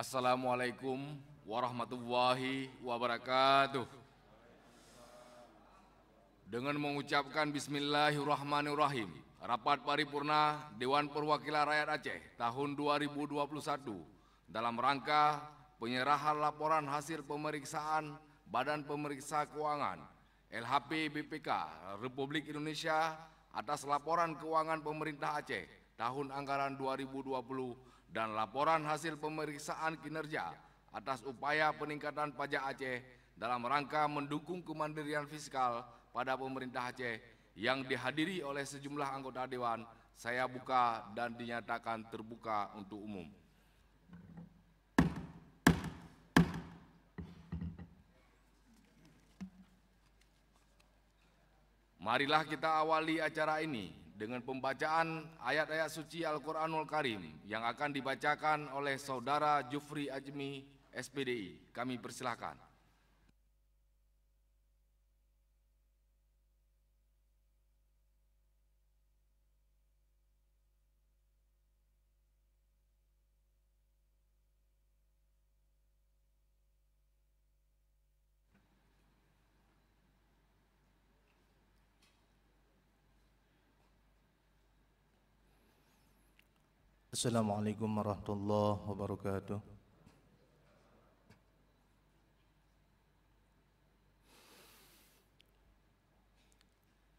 Assalamualaikum warahmatullahi wabarakatuh. Dengan mengucapkan Bismillahirrahmanirrahim, rapat paripurna Dewan Perwakilan Rakyat Aceh tahun 2021 dalam rangka penyerahan laporan hasil pemeriksaan Badan Pemeriksa Keuangan LHP BPK Republik Indonesia atas laporan keuangan pemerintah Aceh tahun anggaran 2020 dan laporan hasil pemeriksaan kinerja atas upaya peningkatan pajak Aceh dalam rangka mendukung kemandirian fiskal pada pemerintah Aceh yang dihadiri oleh sejumlah anggota Dewan, saya buka dan dinyatakan terbuka untuk umum. Marilah kita awali acara ini dengan pembacaan ayat-ayat suci Al-Quranul Karim yang akan dibacakan oleh Saudara Jufri Ajmi, SPDI. Kami persilahkan. Assalamualaikum warahmatullahi wabarakatuh.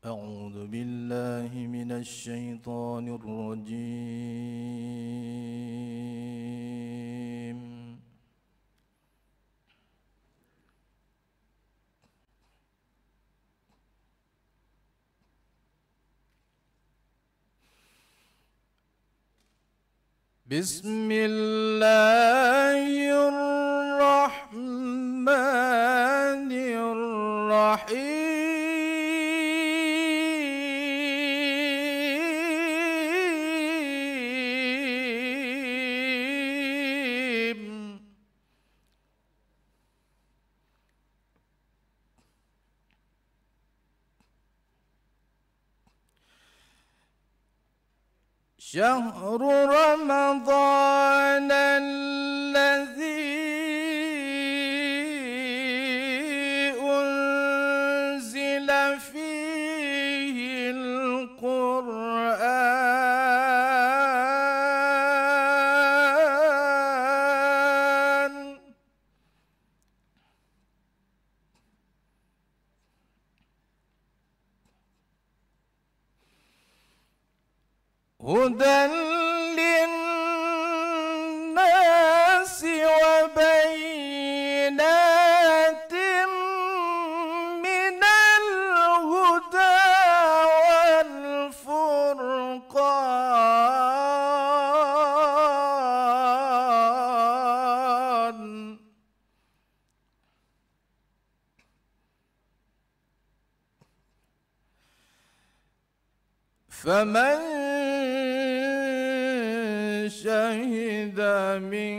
A'udzu billahi minasy syaithanir rajim. Bismillahirrahmanirrahim. شهر رمضان الذي أنزل فيه القرآن هدى للناس وبينات من الهدى والفرقان فمن شهد منكم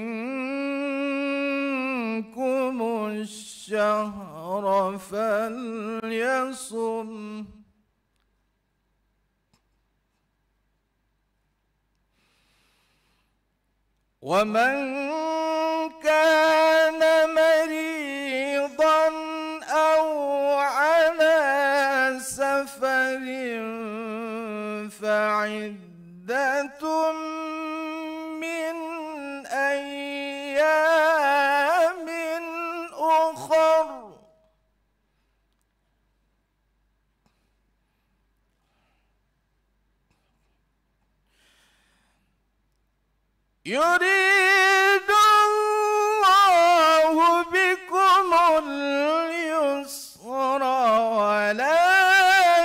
الشهر فليصم ومن كان مريضا أو على سفر فعدة من أيام أخر يريد الله بكم اليسر ولا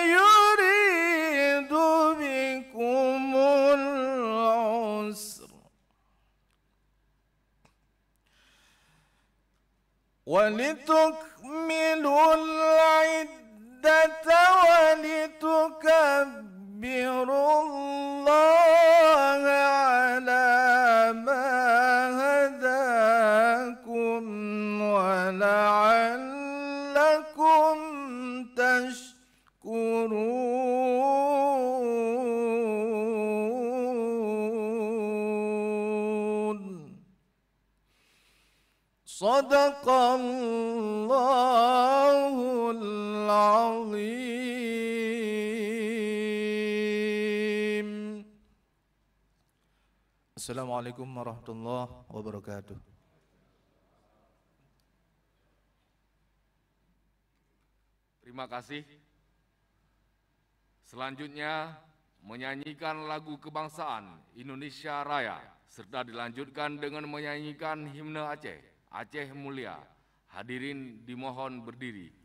يريد بكم العسر ولتكملوا العدة ولتكبروا الله على ما هداكم ولعلكم تشكرون Sadaqallahul Azim. Assalamualaikum warahmatullahi wabarakatuh. Terima kasih. Selanjutnya menyanyikan lagu kebangsaan Indonesia Raya serta dilanjutkan dengan menyanyikan himne Aceh, Aceh Mulia. Hadirin dimohon berdiri.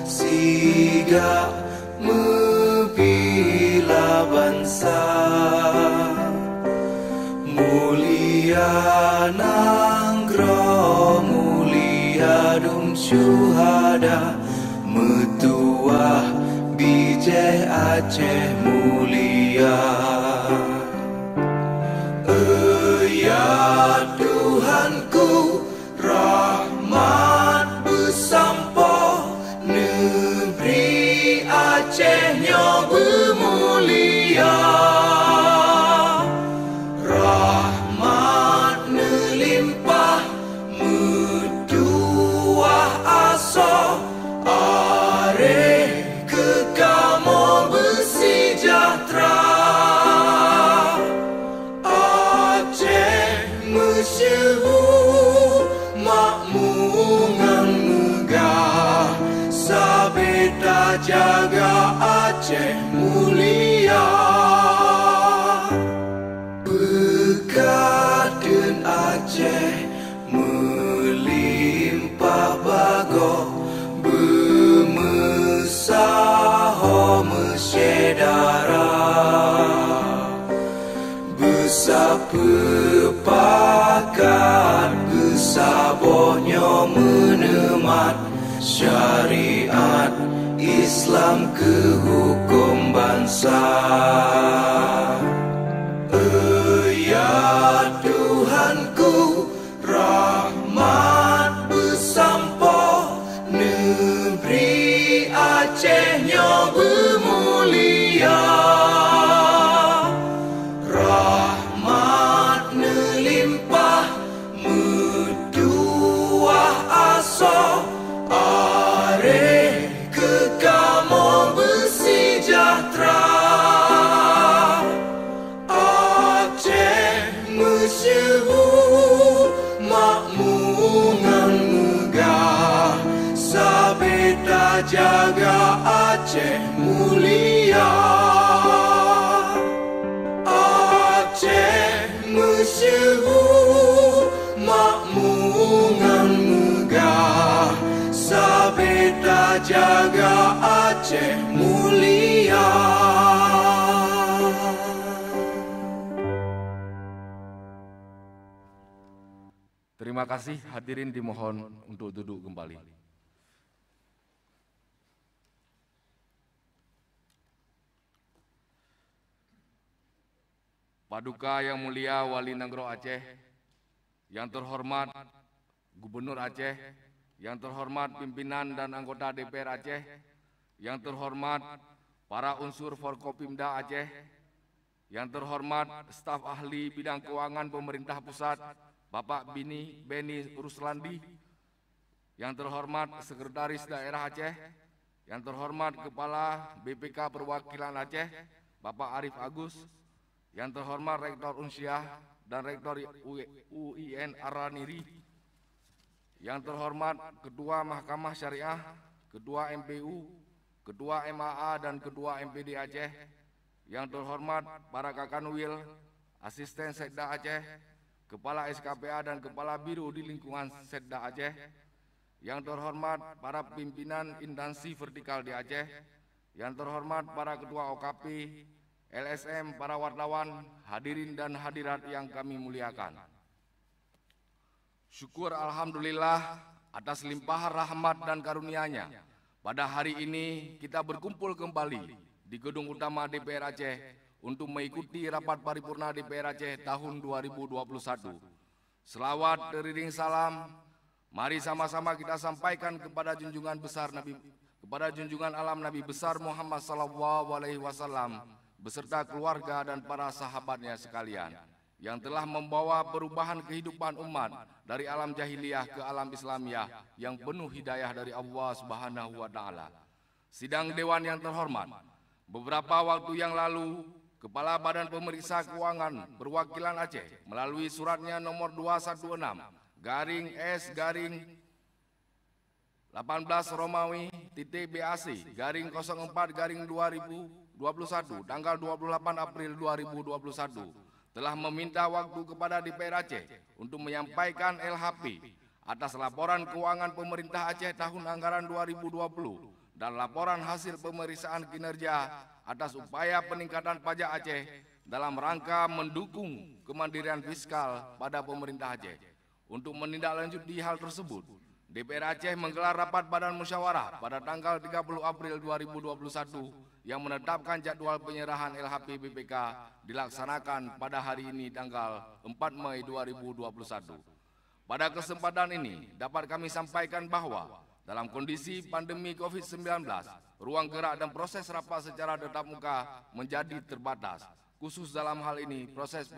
Siga mebila bangsa mulia nanggro mulia dum syuhada metuah bijih Aceh mulia. Ya Tuhanku, rahmat bersampo negeri Acehnya bermulia. Rahmat nelimpah metuah aso are kekamo bersejahtera. Masyhur makmungan megah sabeta jaga Aceh mulia. Bekaden Aceh melimpah bago bermesaho mesyedara bersepakat bersabohnya menemat syariat Islam ke hukum bangsa. Ya Tuhanku, rahmat bersampo negeri Acehnya bermulia. Rahmat nelimpah metuah aso are kekamo bersejahtera. sehu makmungan megah, sabeta jaga Aceh mulia. Aceh mesyehu makmungan megah, sabeta jaga Aceh mulia. Terima kasih, hadirin dimohon untuk duduk kembali. Paduka yang mulia Wali Negro Aceh, yang terhormat Gubernur Aceh, yang terhormat pimpinan dan anggota DPR Aceh, yang terhormat para unsur Forkopimda Aceh, yang terhormat staf ahli bidang keuangan pemerintah pusat, Bapak Beni Ruslandi, yang terhormat Sekretaris Daerah Aceh, yang terhormat Kepala BPK Perwakilan Aceh, Bapak Arif Agus, yang terhormat Rektor Unsyah dan Rektor UIN Araniri, yang terhormat Ketua Mahkamah Syariah, Ketua MPU, Ketua MAA dan Ketua MPD Aceh, yang terhormat para Kakanwil, Asisten Sekda Aceh, Kepala SKPA dan Kepala Biro di lingkungan Sekda Aceh, yang terhormat para pimpinan instansi vertikal di Aceh, yang terhormat para Ketua OKP, LSM, para wartawan, hadirin dan hadirat yang kami muliakan. Syukur Alhamdulillah atas limpahan rahmat dan karunia-Nya. Pada hari ini kita berkumpul kembali di Gedung Utama DPR Aceh untuk mengikuti rapat paripurna DPR Aceh tahun 2021. Selawat beriring salam, mari sama-sama kita sampaikan kepada junjungan alam Nabi besar Muhammad SAW beserta keluarga dan para sahabatnya sekalian yang telah membawa perubahan kehidupan umat dari alam jahiliyah ke alam Islamiyah yang penuh hidayah dari Allah Subhanahu wa taala. Sidang Dewan yang terhormat, beberapa waktu yang lalu Kepala Badan Pemeriksa Keuangan Perwakilan Aceh melalui suratnya nomor 216/S/18 Romawi BAC/04/2021 tanggal 28 April 2021 telah meminta waktu kepada DPR Aceh untuk menyampaikan LHP atas laporan keuangan pemerintah Aceh tahun anggaran 2020 dan laporan hasil pemeriksaan kinerja atas upaya peningkatan pajak Aceh dalam rangka mendukung kemandirian fiskal pada pemerintah Aceh. Untuk menindaklanjuti hal tersebut, DPR Aceh menggelar rapat Badan Musyawarah pada tanggal 30 April 2021 yang menetapkan jadwal penyerahan LHP BPK dilaksanakan pada hari ini tanggal 4 Mei 2021. Pada kesempatan ini dapat kami sampaikan bahwa dalam kondisi pandemi COVID-19, ruang gerak dan proses rapat secara tatap muka menjadi terbatas. Khusus dalam hal ini, proses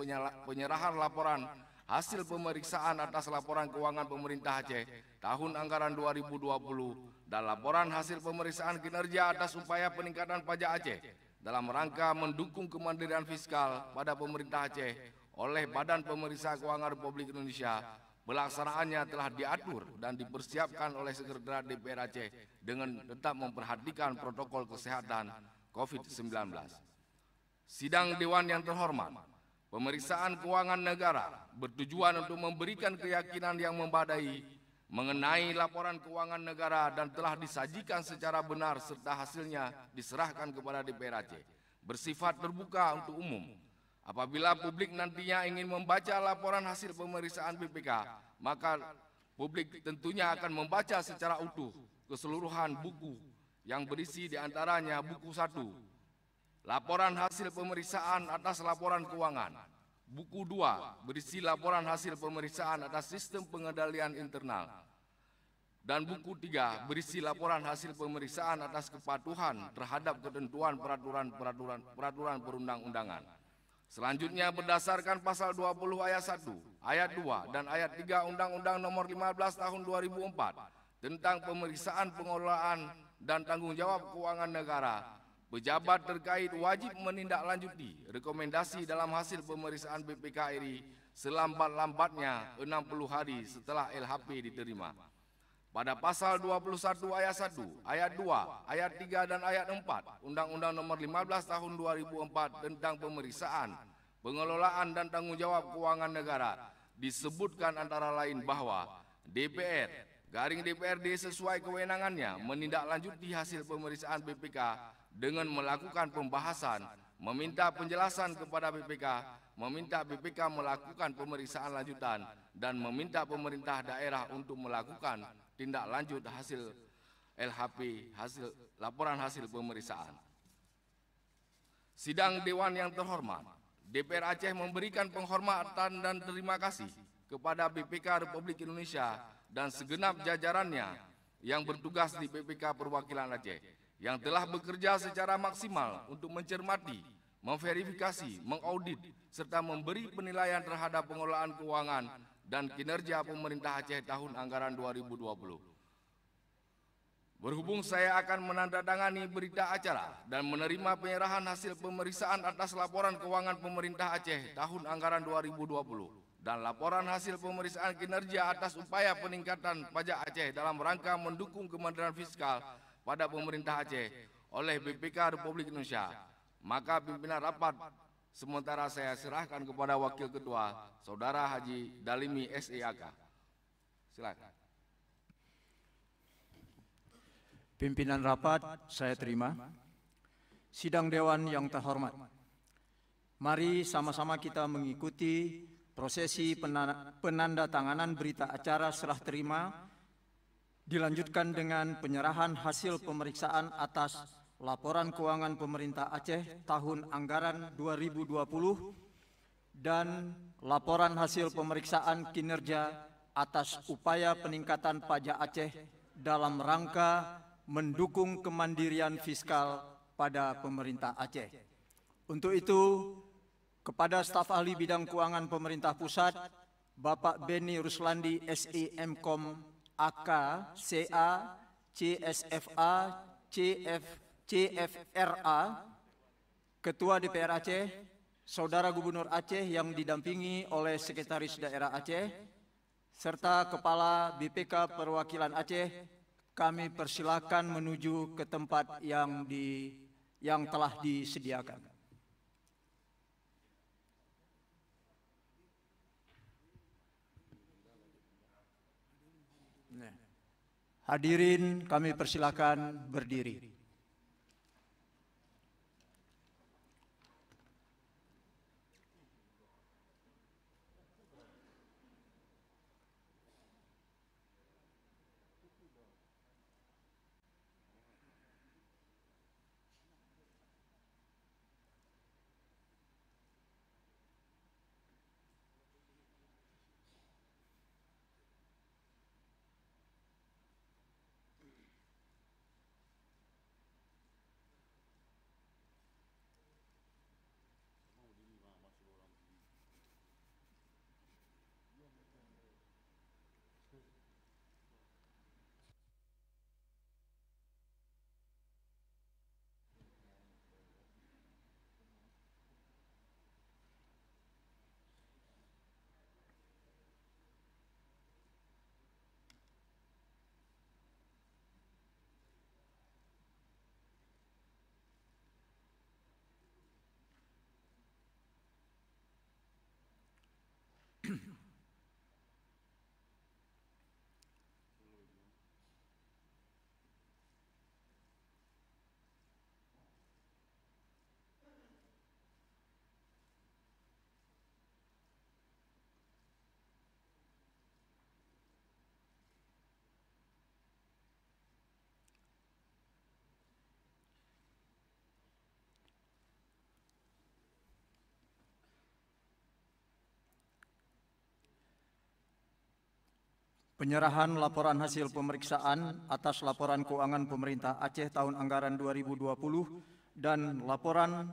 penyerahan laporan hasil pemeriksaan atas laporan keuangan pemerintah Aceh tahun anggaran 2020 dan laporan hasil pemeriksaan kinerja atas upaya peningkatan pajak Aceh dalam rangka mendukung kemandirian fiskal pada pemerintah Aceh oleh Badan Pemeriksa Keuangan Republik Indonesia. Pelaksanaannya telah diatur dan dipersiapkan oleh Sekretariat DPR Aceh dengan tetap memperhatikan protokol kesehatan COVID-19. Sidang Dewan yang terhormat, pemeriksaan keuangan negara bertujuan untuk memberikan keyakinan yang membadai mengenai laporan keuangan negara dan telah disajikan secara benar serta hasilnya diserahkan kepada DPR Aceh. Bersifat terbuka untuk umum. Apabila publik nantinya ingin membaca laporan hasil pemeriksaan BPK, maka publik tentunya akan membaca secara utuh keseluruhan buku yang berisi diantaranya buku 1, laporan hasil pemeriksaan atas laporan keuangan, buku 2, berisi laporan hasil pemeriksaan atas sistem pengendalian internal, dan buku 3, berisi laporan hasil pemeriksaan atas kepatuhan terhadap ketentuan peraturan perundang-undangan. Selanjutnya berdasarkan pasal 20 ayat 1, ayat 2 dan ayat 3 Undang-Undang Nomor 15 Tahun 2004 tentang pemeriksaan pengelolaan dan tanggung jawab keuangan negara, pejabat terkait wajib menindaklanjuti rekomendasi dalam hasil pemeriksaan BPK RI selambat-lambatnya 60 hari setelah LHP diterima. Pada pasal 21 ayat 1, ayat 2, ayat 3 dan ayat 4 Undang-Undang Nomor 15 Tahun 2004 tentang pemeriksaan, pengelolaan dan tanggungjawab keuangan negara disebutkan antara lain bahwa DPRD sesuai kewenangannya menindaklanjuti hasil pemeriksaan BPK dengan melakukan pembahasan, meminta penjelasan kepada BPK, meminta BPK melakukan pemeriksaan lanjutan, dan meminta pemerintah daerah untuk melakukan tindak lanjut hasil LHP, laporan hasil pemeriksaan. Sidang Dewan yang terhormat, DPR Aceh memberikan penghormatan dan terima kasih kepada BPK Republik Indonesia dan segenap jajarannya yang bertugas di BPK Perwakilan Aceh yang telah bekerja secara maksimal untuk mencermati, memverifikasi, mengaudit, serta memberi penilaian terhadap pengelolaan keuangan dan kinerja pemerintah Aceh tahun anggaran 2020. Berhubung saya akan menandatangani berita acara dan menerima penyerahan hasil pemeriksaan atas laporan keuangan pemerintah Aceh tahun anggaran 2020 dan laporan hasil pemeriksaan kinerja atas upaya peningkatan pajak Aceh dalam rangka mendukung kemandirian fiskal pada pemerintah Aceh oleh BPK Republik Indonesia, maka pimpinan rapat sementara saya serahkan kepada Wakil Ketua, Saudara Haji Dalimi SEAK. Silakan. Pimpinan rapat saya terima. Sidang Dewan yang terhormat, mari sama-sama kita mengikuti prosesi penandatanganan berita acara serah terima dilanjutkan dengan penyerahan hasil pemeriksaan atas laporan keuangan pemerintah Aceh tahun anggaran 2020 dan laporan hasil pemeriksaan kinerja atas upaya peningkatan pajak Aceh dalam rangka mendukung kemandirian fiskal pada pemerintah Aceh. Untuk itu, kepada staf ahli bidang keuangan pemerintah pusat, Bapak Beni Ruslandi SEMkom AK, CA, CSFA, CFRA, Ketua DPR Aceh, Saudara Gubernur Aceh yang didampingi oleh Sekretaris Daerah Aceh, serta Kepala BPK Perwakilan Aceh, kami persilakan menuju ke tempat yang telah disediakan. Hadirin kami persilakan berdiri. Penyerahan laporan hasil pemeriksaan atas laporan keuangan pemerintah Aceh tahun anggaran 2020 dan laporan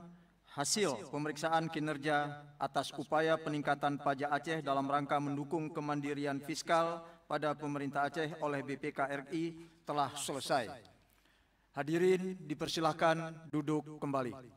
hasil pemeriksaan kinerja atas upaya peningkatan pajak Aceh dalam rangka mendukung kemandirian fiskal pada pemerintah Aceh oleh BPK RI telah selesai. Hadirin dipersilakan duduk kembali.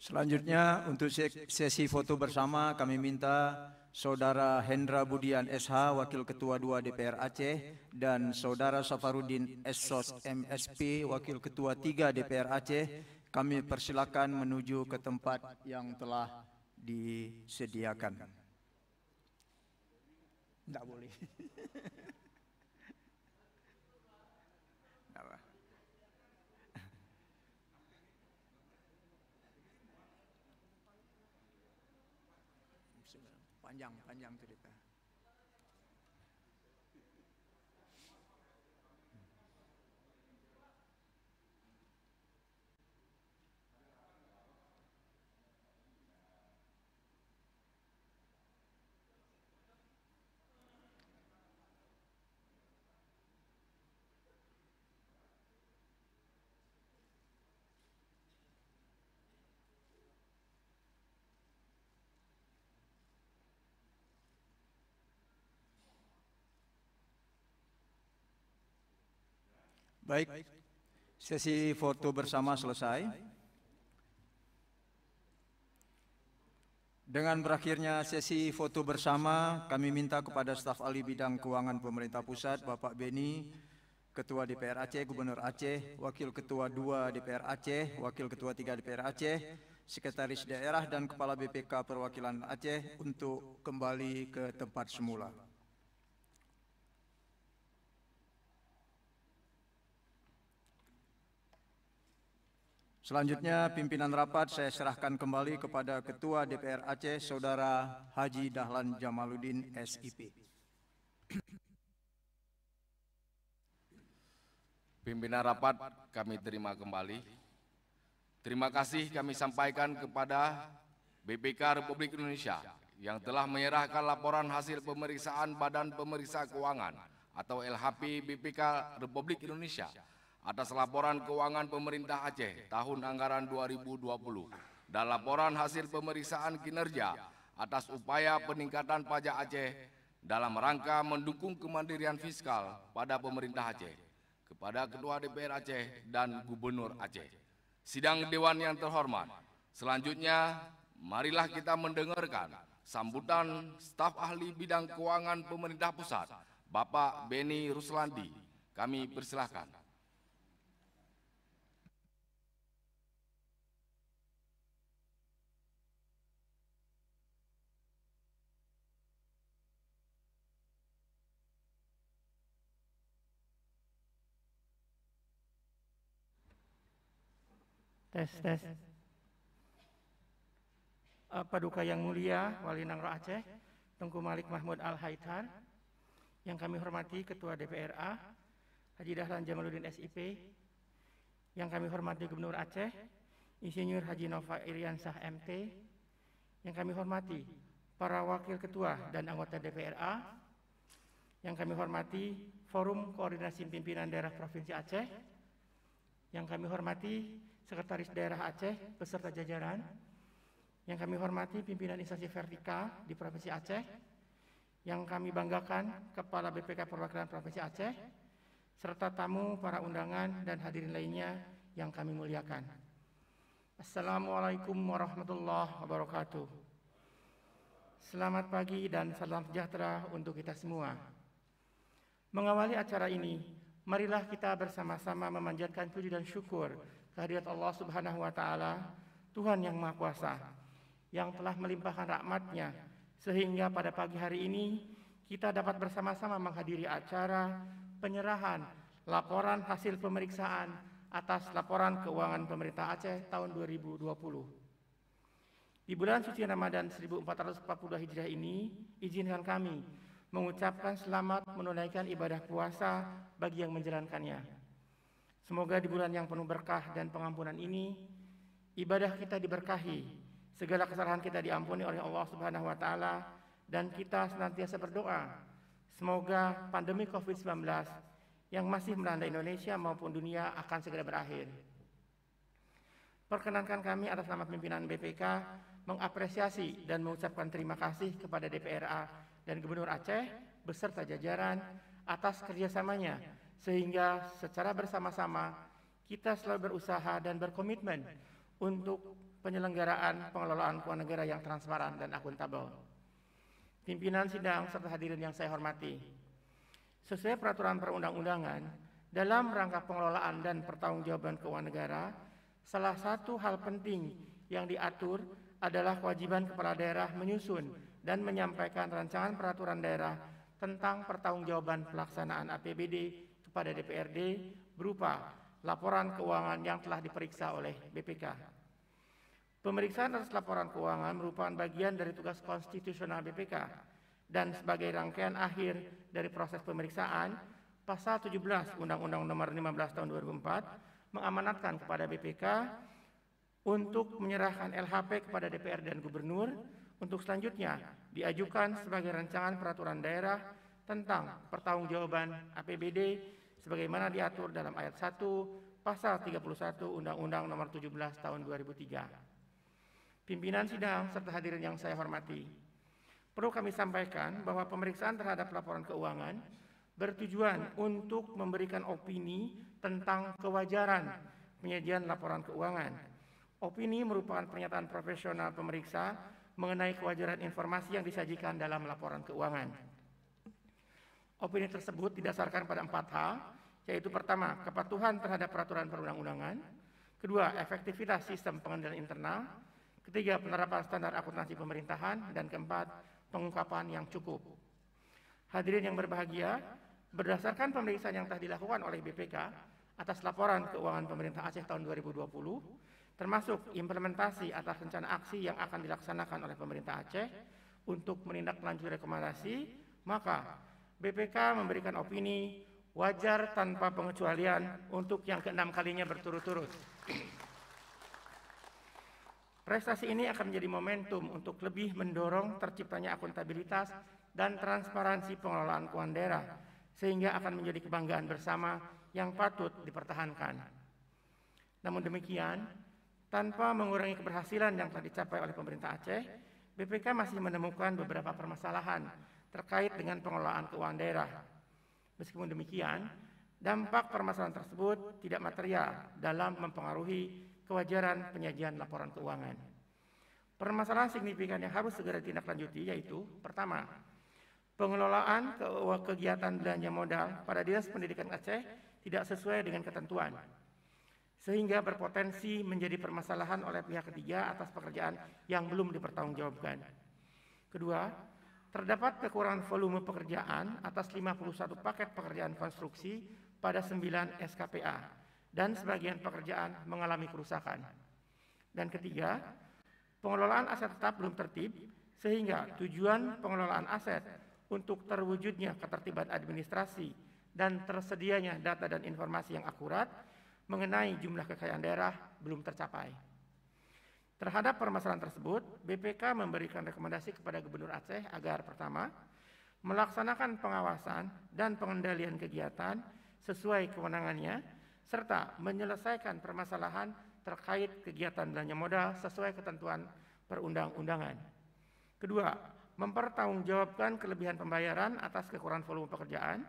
Selanjutnya untuk sesi foto bersama kami minta Saudara Hendra Budian SH, Wakil Ketua 2 DPR Aceh, dan Saudara Safarudin SSOS MSP, Wakil Ketua 3 DPR Aceh, kami persilakan menuju ke tempat yang telah disediakan. Tidak boleh. Panjang cerita. Baik, sesi foto bersama selesai. Dengan berakhirnya sesi foto bersama, kami minta kepada staf ahli bidang keuangan pemerintah pusat, Bapak Beni, Ketua DPR Aceh, Gubernur Aceh, Wakil Ketua 2 DPR Aceh, Wakil Ketua 3 DPR Aceh, Sekretaris Daerah dan Kepala BPK Perwakilan Aceh untuk kembali ke tempat semula. Selanjutnya pimpinan rapat saya serahkan kembali kepada Ketua DPR Aceh, Saudara Haji Dahlan Jamaluddin SIP. Pimpinan rapat kami terima kembali. Terima kasih kami sampaikan kepada BPK Republik Indonesia yang telah menyerahkan laporan hasil pemeriksaan Badan Pemeriksa Keuangan atau LHP BPK Republik Indonesia atas laporan keuangan pemerintah Aceh tahun anggaran 2020 dan laporan hasil pemeriksaan kinerja atas upaya peningkatan pajak Aceh dalam rangka mendukung kemandirian fiskal pada pemerintah Aceh kepada Ketua DPR Aceh dan Gubernur Aceh. Sidang Dewan yang terhormat, selanjutnya marilah kita mendengarkan sambutan staf ahli bidang keuangan pemerintah pusat, Bapak Beni Ruslandi. Kami persilahkan. Tes. Paduka yang mulia Wali Nangro Aceh, Tengku Malik Mahmud Al-Haithar, yang kami hormati Ketua DPRA, Haji Dahlan Jamaluddin SIP, yang kami hormati Gubernur Aceh, Insinyur Haji Nova Iriansah MT, yang kami hormati para Wakil Ketua dan anggota DPRA, yang kami hormati Forum Koordinasi Pimpinan Daerah Provinsi Aceh, yang kami hormati Sekretaris Daerah Aceh beserta jajaran, yang kami hormati pimpinan instansi vertikal di Provinsi Aceh, yang kami banggakan Kepala BPK Perwakilan Provinsi Aceh, serta tamu, para undangan, dan hadirin lainnya yang kami muliakan. Assalamualaikum warahmatullahi wabarakatuh. Selamat pagi dan salam sejahtera untuk kita semua. Mengawali acara ini, marilah kita bersama-sama memanjatkan puji dan syukur kehadirat Allah Subhanahu wa Ta'ala, Tuhan yang Maha Kuasa, yang telah melimpahkan rahmat-Nya sehingga pada pagi hari ini kita dapat bersama-sama menghadiri acara penyerahan laporan hasil pemeriksaan atas laporan keuangan pemerintah Aceh tahun 2020. Di bulan suci Ramadan 1442 Hijriah ini, izinkan kami mengucapkan selamat menunaikan ibadah puasa bagi yang menjalankannya. Semoga di bulan yang penuh berkah dan pengampunan ini, ibadah kita diberkahi, segala kesalahan kita diampuni oleh Allah Subhanahu wa taala, dan kita senantiasa berdoa semoga pandemi Covid-19 yang masih melanda Indonesia maupun dunia akan segera berakhir. Perkenankan kami atas nama pimpinan BPK mengapresiasi dan mengucapkan terima kasih kepada DPRA dan Gubernur Aceh beserta jajaran atas kerjasamanya, sehingga secara bersama-sama kita selalu berusaha dan berkomitmen untuk penyelenggaraan pengelolaan keuangan negara yang transparan dan akuntabel. Pimpinan sidang serta hadirin yang saya hormati, sesuai peraturan perundang-undangan, dalam rangka pengelolaan dan pertanggungjawaban keuangan negara, salah satu hal penting yang diatur adalah kewajiban kepala daerah menyusun dan menyampaikan rancangan peraturan daerah tentang pertanggungjawaban pelaksanaan APBD kepada DPRD berupa laporan keuangan yang telah diperiksa oleh BPK. Pemeriksaan atas laporan keuangan merupakan bagian dari tugas konstitusional BPK dan sebagai rangkaian akhir dari proses pemeriksaan, Pasal 17 Undang-Undang Nomor 15 Tahun 2004 mengamanatkan kepada BPK untuk menyerahkan LHP kepada DPR dan Gubernur untuk selanjutnya diajukan sebagai rancangan peraturan daerah tentang pertanggungjawaban APBD sebagaimana diatur dalam ayat 1 Pasal 31 Undang-Undang Nomor 17 Tahun 2003. Pimpinan sidang serta hadirin yang saya hormati, perlu kami sampaikan bahwa pemeriksaan terhadap laporan keuangan bertujuan untuk memberikan opini tentang kewajaran penyajian laporan keuangan. Opini merupakan pernyataan profesional pemeriksa mengenai kewajaran informasi yang disajikan dalam laporan keuangan. Opini tersebut didasarkan pada 4 hal, yaitu pertama, kepatuhan terhadap peraturan perundang-undangan, kedua, efektivitas sistem pengendalian internal, ketiga, penerapan standar akuntansi pemerintahan, dan keempat, pengungkapan yang cukup. Hadirin yang berbahagia, berdasarkan pemeriksaan yang telah dilakukan oleh BPK atas laporan keuangan pemerintah Aceh tahun 2020, termasuk implementasi atas rencana aksi yang akan dilaksanakan oleh pemerintah Aceh untuk menindaklanjuti rekomendasi, maka BPK memberikan opini wajar tanpa pengecualian untuk yang ke-6 kalinya berturut-turut. Prestasi ini akan menjadi momentum untuk lebih mendorong terciptanya akuntabilitas dan transparansi pengelolaan keuangan daerah, sehingga akan menjadi kebanggaan bersama yang patut dipertahankan. Namun demikian, tanpa mengurangi keberhasilan yang telah dicapai oleh pemerintah Aceh, BPK masih menemukan beberapa permasalahan terkait dengan pengelolaan keuangan daerah. Meskipun demikian, dampak permasalahan tersebut tidak material dalam mempengaruhi kewajaran penyajian laporan keuangan. Permasalahan signifikan yang harus segera ditindaklanjuti yaitu, pertama, pengelolaan kegiatan belanja modal pada Dinas Pendidikan Aceh tidak sesuai dengan ketentuan, sehingga berpotensi menjadi permasalahan oleh pihak ketiga atas pekerjaan yang belum dipertanggungjawabkan. Kedua, terdapat kekurangan volume pekerjaan atas 51 paket pekerjaan konstruksi pada 9 SKPA, dan sebagian pekerjaan mengalami kerusakan. Dan ketiga, pengelolaan aset tetap belum tertib, sehingga tujuan pengelolaan aset untuk terwujudnya ketertiban administrasi dan tersedianya data dan informasi yang akurat mengenai jumlah kekayaan daerah belum tercapai. Terhadap permasalahan tersebut, BPK memberikan rekomendasi kepada Gubernur Aceh agar pertama, melaksanakan pengawasan dan pengendalian kegiatan sesuai kewenangannya, serta menyelesaikan permasalahan terkait kegiatan belanja modal sesuai ketentuan perundang-undangan. Kedua, mempertanggungjawabkan kelebihan pembayaran atas kekurangan volume pekerjaan.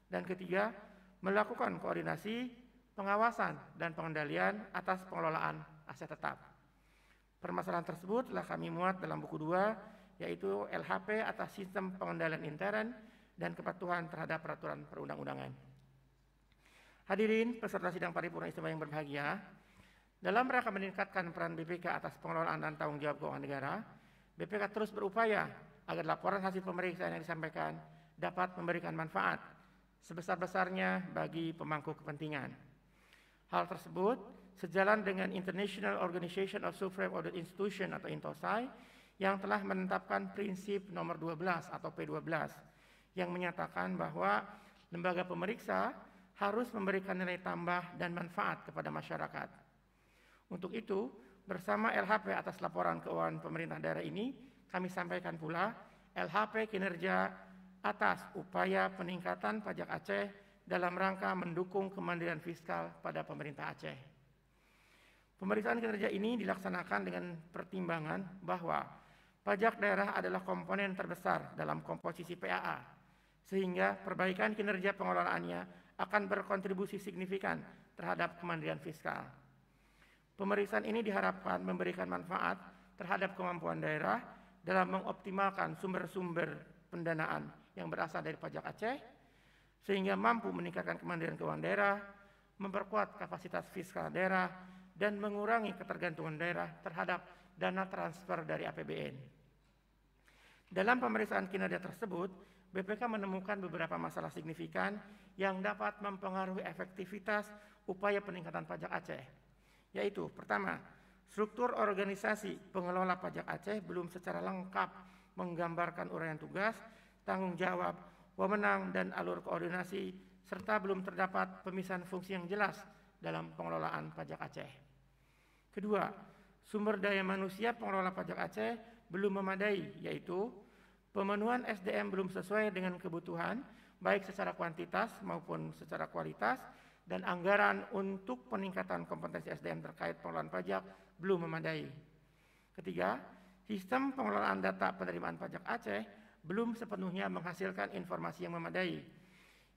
Dan ketiga, melakukan koordinasi, pengawasan, dan pengendalian atas pengelolaan aset tetap. Permasalahan tersebut telah kami muat dalam buku 2, yaitu LHP atas sistem pengendalian intern dan kepatuhan terhadap peraturan perundang-undangan. Hadirin peserta sidang paripurna istimewa yang berbahagia, dalam rangka meningkatkan peran BPK atas pengelolaan dan tanggung jawab keuangan negara, BPK terus berupaya agar laporan hasil pemeriksaan yang disampaikan dapat memberikan manfaat, sebesar-besarnya bagi pemangku kepentingan. Hal tersebut sejalan dengan International Organization of Supreme Audit Institutions atau INTOSAI yang telah menetapkan prinsip nomor 12 atau P12 yang menyatakan bahwa lembaga pemeriksa harus memberikan nilai tambah dan manfaat kepada masyarakat. Untuk itu, bersama LHP atas laporan keuangan pemerintah daerah ini, kami sampaikan pula LHP kinerja atas upaya peningkatan pajak Aceh dalam rangka mendukung kemandirian fiskal pada pemerintah Aceh. Pemeriksaan kinerja ini dilaksanakan dengan pertimbangan bahwa pajak daerah adalah komponen terbesar dalam komposisi PAA, sehingga perbaikan kinerja pengelolaannya akan berkontribusi signifikan terhadap kemandirian fiskal. Pemeriksaan ini diharapkan memberikan manfaat terhadap kemampuan daerah dalam mengoptimalkan sumber-sumber pendanaan yang berasal dari pajak Aceh, sehingga mampu meningkatkan kemandirian keuangan daerah, memperkuat kapasitas fiskal daerah, dan mengurangi ketergantungan daerah terhadap dana transfer dari APBN. Dalam pemeriksaan kinerja tersebut, BPK menemukan beberapa masalah signifikan yang dapat mempengaruhi efektivitas upaya peningkatan pajak Aceh, yaitu pertama, struktur organisasi pengelola pajak Aceh belum secara lengkap menggambarkan uraian tugas, tanggung jawab, wewenang, dan alur koordinasi, serta belum terdapat pemisahan fungsi yang jelas dalam pengelolaan pajak Aceh. Kedua, sumber daya manusia pengelola pajak Aceh belum memadai, yaitu pemenuhan SDM belum sesuai dengan kebutuhan, baik secara kuantitas maupun secara kualitas, dan anggaran untuk peningkatan kompetensi SDM terkait pengelolaan pajak belum memadai. Ketiga, sistem pengelolaan data penerimaan pajak Aceh belum sepenuhnya menghasilkan informasi yang memadai,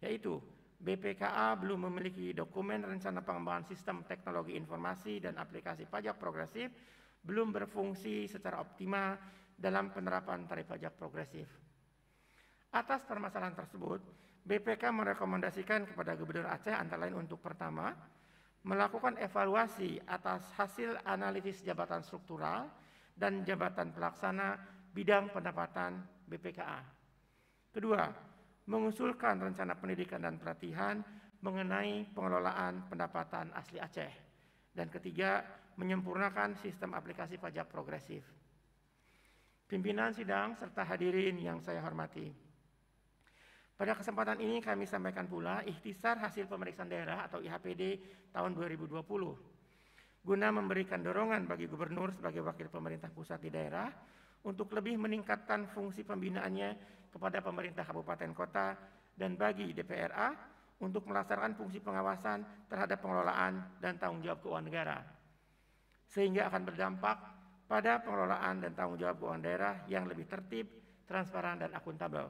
yaitu BPKA belum memiliki dokumen rencana pengembangan sistem teknologi informasi dan aplikasi pajak progresif, belum berfungsi secara optimal dalam penerapan tarif pajak progresif. Atas permasalahan tersebut, BPK merekomendasikan kepada Gubernur Aceh antara lain untuk pertama, melakukan evaluasi atas hasil analisis jabatan struktural dan jabatan pelaksana bidang pendapatan BPKA. Kedua, mengusulkan rencana pendidikan dan pelatihan mengenai pengelolaan pendapatan asli Aceh. Dan ketiga, menyempurnakan sistem aplikasi pajak progresif. Pimpinan sidang serta hadirin yang saya hormati, pada kesempatan ini kami sampaikan pula ikhtisar hasil pemeriksaan daerah atau IHPD tahun 2020 guna memberikan dorongan bagi gubernur sebagai wakil pemerintah pusat di daerah untuk lebih meningkatkan fungsi pembinaannya kepada pemerintah kabupaten kota dan bagi DPRA untuk melaksanakan fungsi pengawasan terhadap pengelolaan dan tanggung jawab keuangan negara, sehingga akan berdampak pada pengelolaan dan tanggung jawab keuangan daerah yang lebih tertib, transparan, dan akuntabel.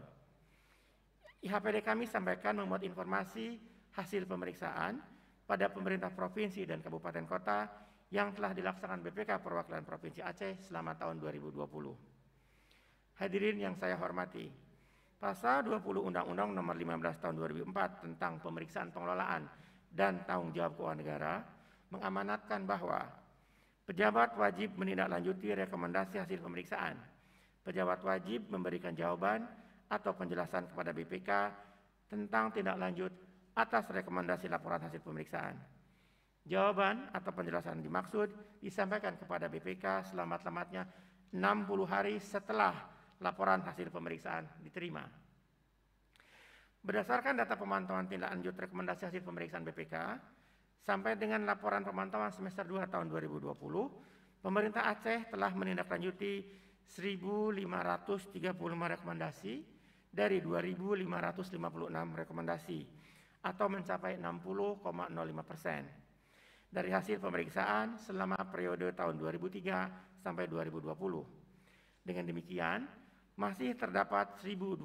IHPD kami sampaikan memuat informasi hasil pemeriksaan pada pemerintah provinsi dan kabupaten kota yang telah dilaksanakan BPK Perwakilan Provinsi Aceh selama tahun 2020. Hadirin yang saya hormati, Pasal 20 Undang-Undang Nomor 15 Tahun 2004 tentang pemeriksaan pengelolaan dan tanggung jawab keuangan negara mengamanatkan bahwa pejabat wajib menindaklanjuti rekomendasi hasil pemeriksaan. Pejabat wajib memberikan jawaban atau penjelasan kepada BPK tentang tindak lanjut atas rekomendasi laporan hasil pemeriksaan. Jawaban atau penjelasan dimaksud disampaikan kepada BPK selamat-lamatnya 60 hari setelah laporan hasil pemeriksaan diterima. Berdasarkan data pemantauan tindak lanjut rekomendasi hasil pemeriksaan BPK, sampai dengan laporan pemantauan semester 2 tahun 2020, pemerintah Aceh telah menindaklanjuti 1.535 rekomendasi dari 2.556 rekomendasi atau mencapai 60,05% dari hasil pemeriksaan selama periode tahun 2003 sampai 2020. Dengan demikian, masih terdapat 1.021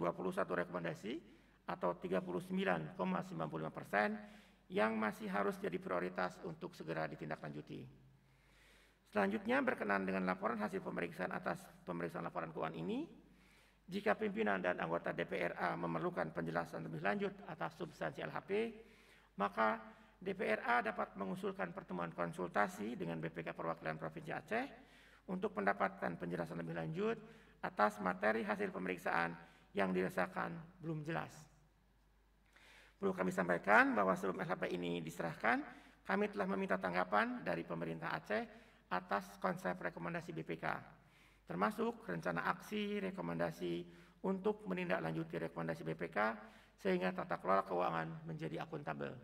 rekomendasi atau 39,95% yang masih harus jadi prioritas untuk segera ditindaklanjuti. Selanjutnya, berkenaan dengan laporan hasil pemeriksaan atas pemeriksaan laporan keuangan ini, jika pimpinan dan anggota DPRA memerlukan penjelasan lebih lanjut atas substansi LHP, maka DPRA dapat mengusulkan pertemuan konsultasi dengan BPK Perwakilan Provinsi Aceh untuk mendapatkan penjelasan lebih lanjut atas materi hasil pemeriksaan yang dirasakan belum jelas. Perlu kami sampaikan bahwa sebelum LHP ini diserahkan, kami telah meminta tanggapan dari pemerintah Aceh atas konsep rekomendasi BPK, termasuk rencana aksi rekomendasi untuk menindaklanjuti rekomendasi BPK sehingga tata kelola keuangan menjadi akuntabel.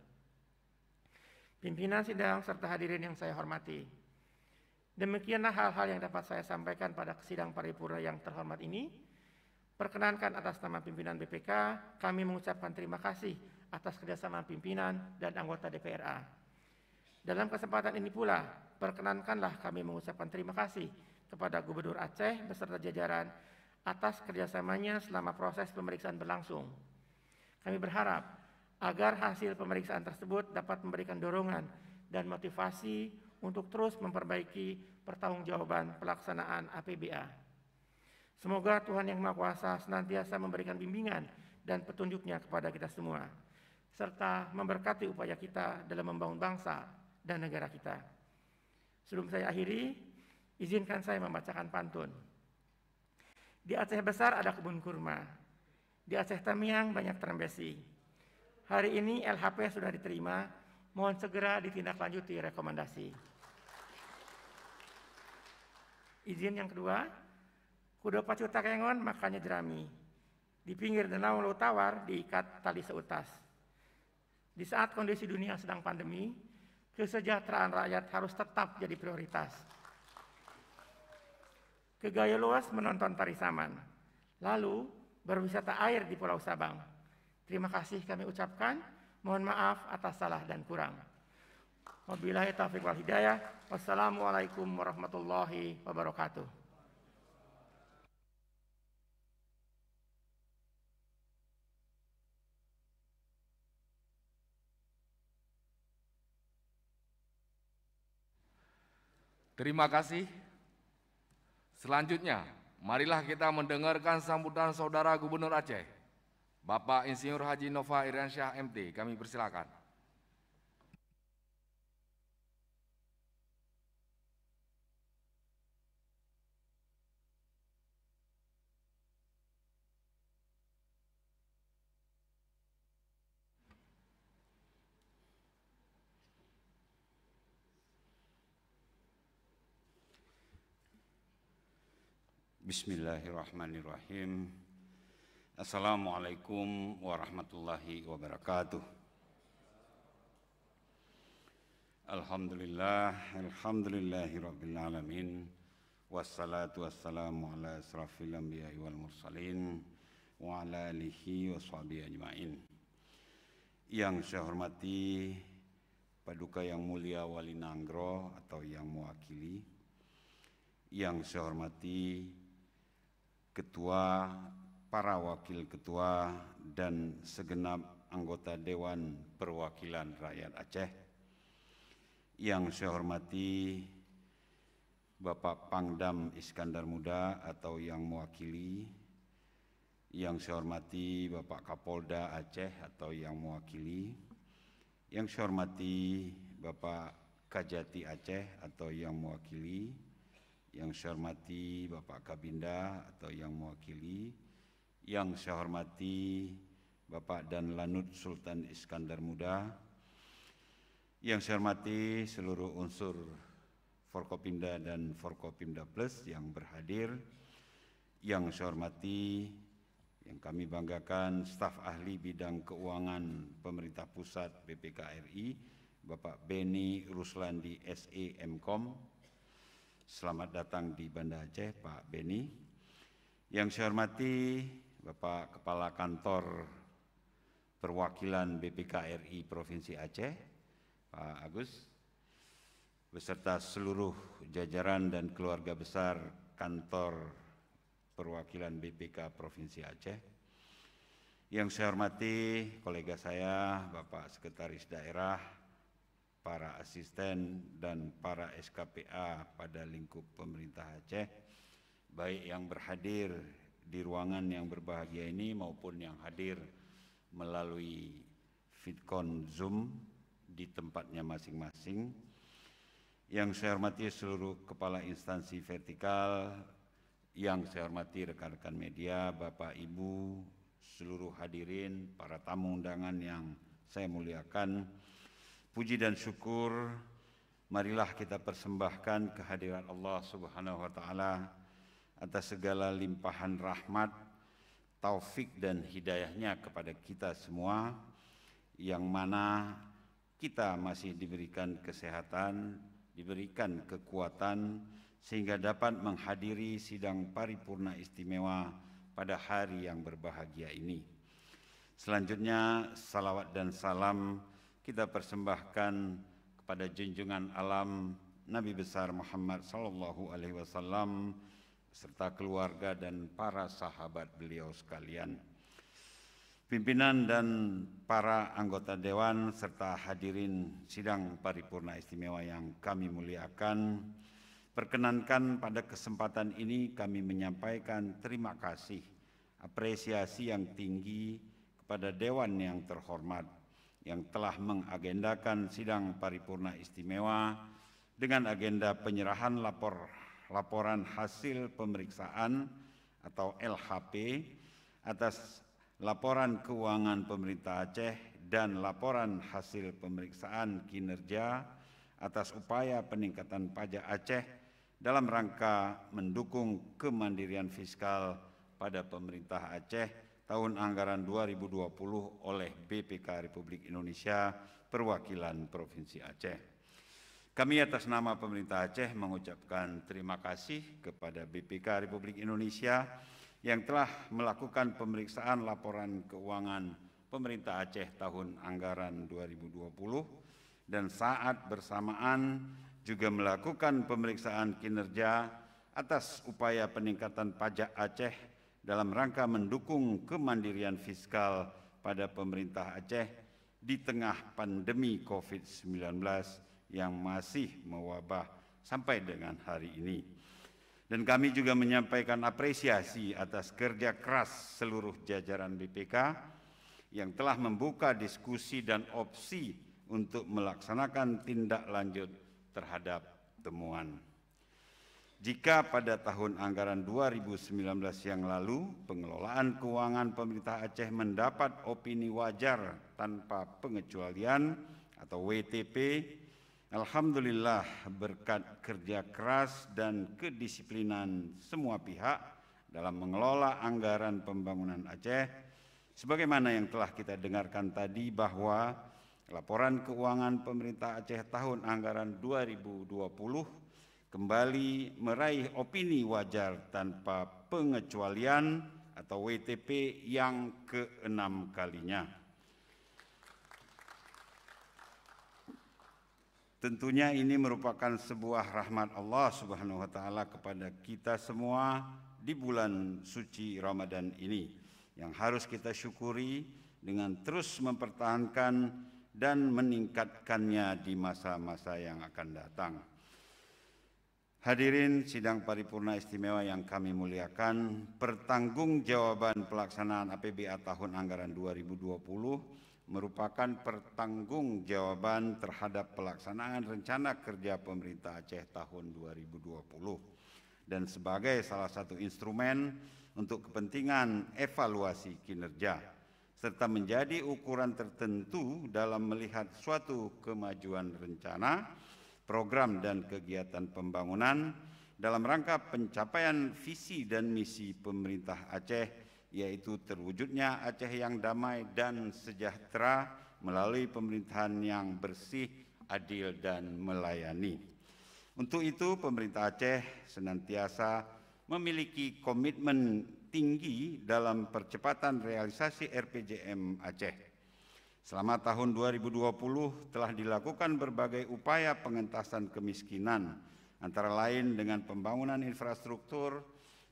Pimpinan sidang serta hadirin yang saya hormati, demikianlah hal-hal yang dapat saya sampaikan pada sidang paripurna yang terhormat ini. Perkenankan atas nama pimpinan BPK, kami mengucapkan terima kasih atas kerjasama pimpinan dan anggota DPRA. Dalam kesempatan ini pula, perkenankanlah kami mengucapkan terima kasih kepada Gubernur Aceh beserta jajaran atas kerjasamanya selama proses pemeriksaan berlangsung. Kami berharap agar hasil pemeriksaan tersebut dapat memberikan dorongan dan motivasi untuk terus memperbaiki pertanggungjawaban pelaksanaan APBA. Semoga Tuhan Yang Maha Kuasa senantiasa memberikan bimbingan dan petunjuknya kepada kita semua, serta memberkati upaya kita dalam membangun bangsa dan negara kita. Sebelum saya akhiri, izinkan saya membacakan pantun. Di Aceh besar ada kebun kurma, di Aceh Tamiang banyak terembesi. Hari ini LHP sudah diterima, mohon segera ditindaklanjuti rekomendasi. Izin yang kedua, kuda pacu takengon makanya jerami. Di pinggir danau Laut Tawar diikat tali seutas. Di saat kondisi dunia sedang pandemi, kesejahteraan rakyat harus tetap jadi prioritas. Kegaya luas menonton tari saman, lalu berwisata air di Pulau Sabang. Terima kasih kami ucapkan, mohon maaf atas salah dan kurang. Wabillahi taufiq wal hidayah. Wassalamualaikum warahmatullahi wabarakatuh. Terima kasih. Selanjutnya, marilah kita mendengarkan sambutan Saudara Gubernur Aceh, Bapak Insinyur Haji Nova Iriansyah MT. Kami persilakan. Bismillahirrahmanirrahim. Assalamualaikum warahmatullahi wabarakatuh. Alhamdulillahirabbil alamin. Wassalatu wassalamu ala asrafil anbiya'i wal mursalin wa ala alihi wa sahbihi ajma'in. Yang saya hormati Paduka Yang Mulia Wali Nanggro atau yang mewakili, yang saya hormati Ketua, para Wakil Ketua, dan segenap anggota Dewan Perwakilan Rakyat Aceh. Yang saya hormati Bapak Pangdam Iskandar Muda atau yang mewakili. Yang saya hormati Bapak Kapolda Aceh atau yang mewakili. Yang saya hormati Bapak Kajati Aceh atau yang mewakili. Yang saya hormati Bapak Kabinda atau yang mewakili. Yang saya hormati Bapak Dan Lanut Sultan Iskandar Muda. Yang saya hormati seluruh unsur Forkopimda dan Forkopimda Plus yang berhadir. Yang saya hormati, yang kami banggakan, staf ahli bidang keuangan pemerintah pusat BPK RI, Bapak Beni Ruslandi SE Mkom. Selamat datang di Banda Aceh, Pak Beni. Yang saya hormati Bapak Kepala Kantor Perwakilan BPK RI Provinsi Aceh, Pak Agus, beserta seluruh jajaran dan keluarga besar Kantor Perwakilan BPK Provinsi Aceh. Yang saya hormati kolega saya, Bapak Sekretaris Daerah, para asisten dan para SKPA pada lingkup pemerintah Aceh, baik yang berhadir di ruangan yang berbahagia ini maupun yang hadir melalui Vidcon Zoom di tempatnya masing-masing. Yang saya hormati seluruh kepala instansi vertikal, yang saya hormati rekan-rekan media, Bapak Ibu, seluruh hadirin, para tamu undangan yang saya muliakan, puji dan syukur marilah kita persembahkan kehadiran Allah Subhanahu wa taala atas segala limpahan rahmat, taufik dan hidayahnya kepada kita semua, yang mana kita masih diberikan kesehatan, diberikan kekuatan sehingga dapat menghadiri sidang paripurna istimewa pada hari yang berbahagia ini. Selanjutnya salawat dan salam kita persembahkan kepada junjungan alam Nabi besar Muhammad sallallahu alaihi wasallam serta keluarga dan para sahabat beliau sekalian. Pimpinan dan para anggota dewan serta hadirin sidang paripurna istimewa yang kami muliakan, perkenankan pada kesempatan ini kami menyampaikan terima kasih, apresiasi yang tinggi kepada dewan yang terhormat yang telah mengagendakan sidang paripurna istimewa dengan agenda penyerahan laporan hasil pemeriksaan atau LHP atas laporan keuangan pemerintah Aceh dan laporan hasil pemeriksaan kinerja atas upaya peningkatan pajak Aceh dalam rangka mendukung kemandirian fiskal pada pemerintah Aceh tahun anggaran 2020 oleh BPK Republik Indonesia Perwakilan Provinsi Aceh. Kami atas nama pemerintah Aceh mengucapkan terima kasih kepada BPK Republik Indonesia yang telah melakukan pemeriksaan laporan keuangan pemerintah Aceh tahun anggaran 2020 dan saat bersamaan juga melakukan pemeriksaan kinerja atas upaya peningkatan pajak Aceh dalam rangka mendukung kemandirian fiskal pada pemerintah Aceh di tengah pandemi COVID-19 yang masih mewabah sampai dengan hari ini. Dan kami juga menyampaikan apresiasi atas kerja keras seluruh jajaran BPK yang telah membuka diskusi dan opsi untuk melaksanakan tindak lanjut terhadap temuan. Jika pada tahun anggaran 2019 yang lalu pengelolaan keuangan pemerintah Aceh mendapat opini wajar tanpa pengecualian atau WTP, alhamdulillah berkat kerja keras dan kedisiplinan semua pihak dalam mengelola anggaran pembangunan Aceh, sebagaimana yang telah kita dengarkan tadi bahwa laporan keuangan pemerintah Aceh tahun anggaran 2020 kembali meraih opini wajar tanpa pengecualian atau WTP yang ke-6 kalinya. Tentunya ini merupakan sebuah rahmat Allah Subhanahu wa taala kepada kita semua di bulan suci Ramadan ini yang harus kita syukuri dengan terus mempertahankan dan meningkatkannya di masa-masa yang akan datang. Hadirin sidang paripurna istimewa yang kami muliakan, pertanggungjawaban pelaksanaan APBA tahun anggaran 2020 merupakan pertanggungjawaban terhadap pelaksanaan rencana kerja pemerintah Aceh tahun 2020 dan sebagai salah satu instrumen untuk kepentingan evaluasi kinerja serta menjadi ukuran tertentu dalam melihat suatu kemajuan rencana, program dan kegiatan pembangunan dalam rangka pencapaian visi dan misi pemerintah Aceh, yaitu terwujudnya Aceh yang damai dan sejahtera melalui pemerintahan yang bersih, adil dan melayani. Untuk itu pemerintah Aceh senantiasa memiliki komitmen tinggi dalam percepatan realisasi RPJM Aceh. Selama tahun 2020 telah dilakukan berbagai upaya pengentasan kemiskinan, antara lain dengan pembangunan infrastruktur,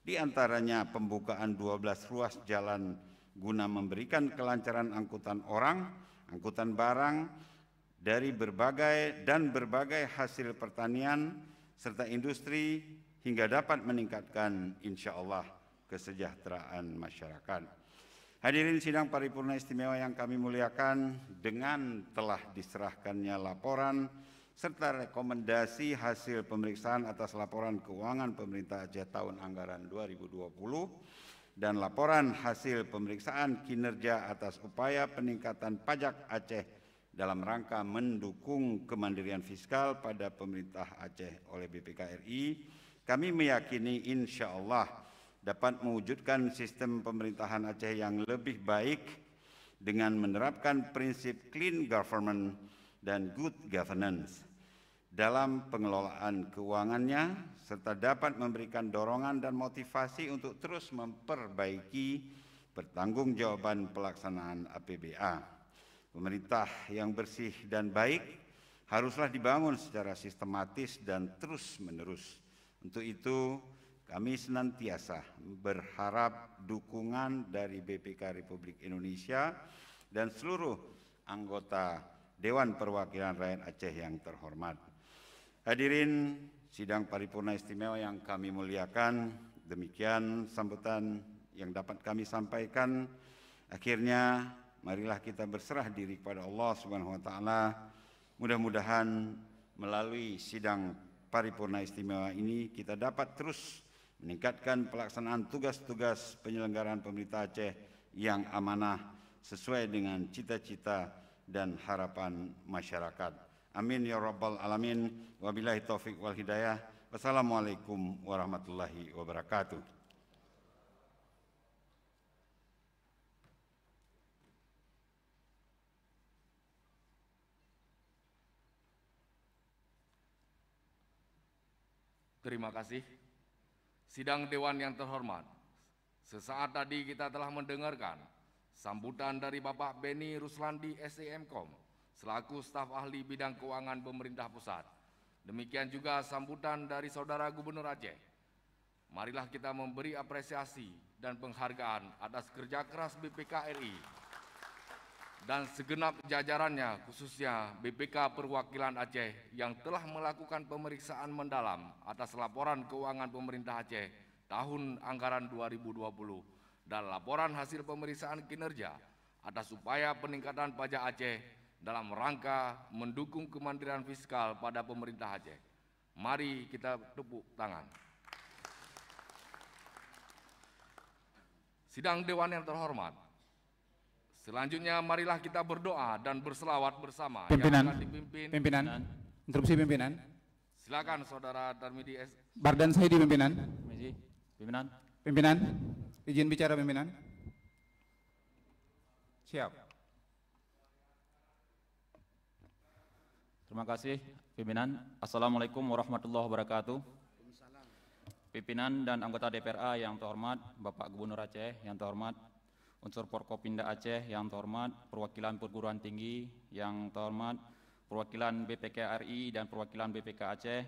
di antaranya pembukaan 12 ruas jalan guna memberikan kelancaran angkutan orang, angkutan barang dari berbagai hasil pertanian serta industri hingga dapat meningkatkan insyaallah kesejahteraan masyarakat. Hadirin sidang paripurna istimewa yang kami muliakan, dengan telah diserahkannya laporan serta rekomendasi hasil pemeriksaan atas laporan keuangan pemerintah Aceh tahun anggaran 2020 dan laporan hasil pemeriksaan kinerja atas upaya peningkatan pajak Aceh dalam rangka mendukung kemandirian fiskal pada pemerintah Aceh oleh BPK RI, kami meyakini insya Allah dapat mewujudkan sistem pemerintahan Aceh yang lebih baik dengan menerapkan prinsip clean government dan good governance dalam pengelolaan keuangannya, serta dapat memberikan dorongan dan motivasi untuk terus memperbaiki pertanggungjawaban pelaksanaan APBA. Pemerintah yang bersih dan baik haruslah dibangun secara sistematis dan terus-menerus. Untuk itu, kami senantiasa berharap dukungan dari BPK Republik Indonesia dan seluruh anggota Dewan Perwakilan Rakyat Aceh yang terhormat. Hadirin sidang paripurna istimewa yang kami muliakan, demikian sambutan yang dapat kami sampaikan. Akhirnya, marilah kita berserah diri kepada Allah Subhanahu wa taala. Mudah-mudahan melalui sidang paripurna istimewa ini kita dapat terus meningkatkan pelaksanaan tugas-tugas penyelenggaraan pemerintah Aceh yang amanah sesuai dengan cita-cita dan harapan masyarakat. Amin ya rabbal alamin. Wabillahi taufik wal hidayah. Wassalamualaikum warahmatullahi wabarakatuh. Terima kasih. Sidang Dewan yang terhormat, sesaat tadi kita telah mendengarkan sambutan dari Bapak Beni Ruslandi SEMKOM selaku staf ahli bidang keuangan pemerintah pusat. Demikian juga sambutan dari Saudara Gubernur Aceh. Marilah kita memberi apresiasi dan penghargaan atas kerja keras BPK RI dan segenap jajarannya, khususnya BPK Perwakilan Aceh yang telah melakukan pemeriksaan mendalam atas laporan keuangan pemerintah Aceh tahun anggaran 2020 dan laporan hasil pemeriksaan kinerja atas upaya peningkatan pajak Aceh dalam rangka mendukung kemandirian fiskal pada pemerintah Aceh. Mari kita tepuk tangan. Sidang Dewan yang terhormat, selanjutnya marilah kita berdoa dan berselawat bersama. Pimpinan, yang akan dipimpin. Pimpinan, interupsi pimpinan. Silakan Saudara Darmidi S. Bardan Saidi pimpinan. Pimpinan. Pimpinan, izin bicara pimpinan. Siap. Terima kasih pimpinan. Assalamualaikum warahmatullahi wabarakatuh. Pimpinan dan anggota DPRA yang terhormat, Bapak Gubernur Aceh yang terhormat, unsur Forkopimda Aceh yang terhormat, perwakilan perguruan tinggi yang terhormat, perwakilan BPK RI dan perwakilan BPK Aceh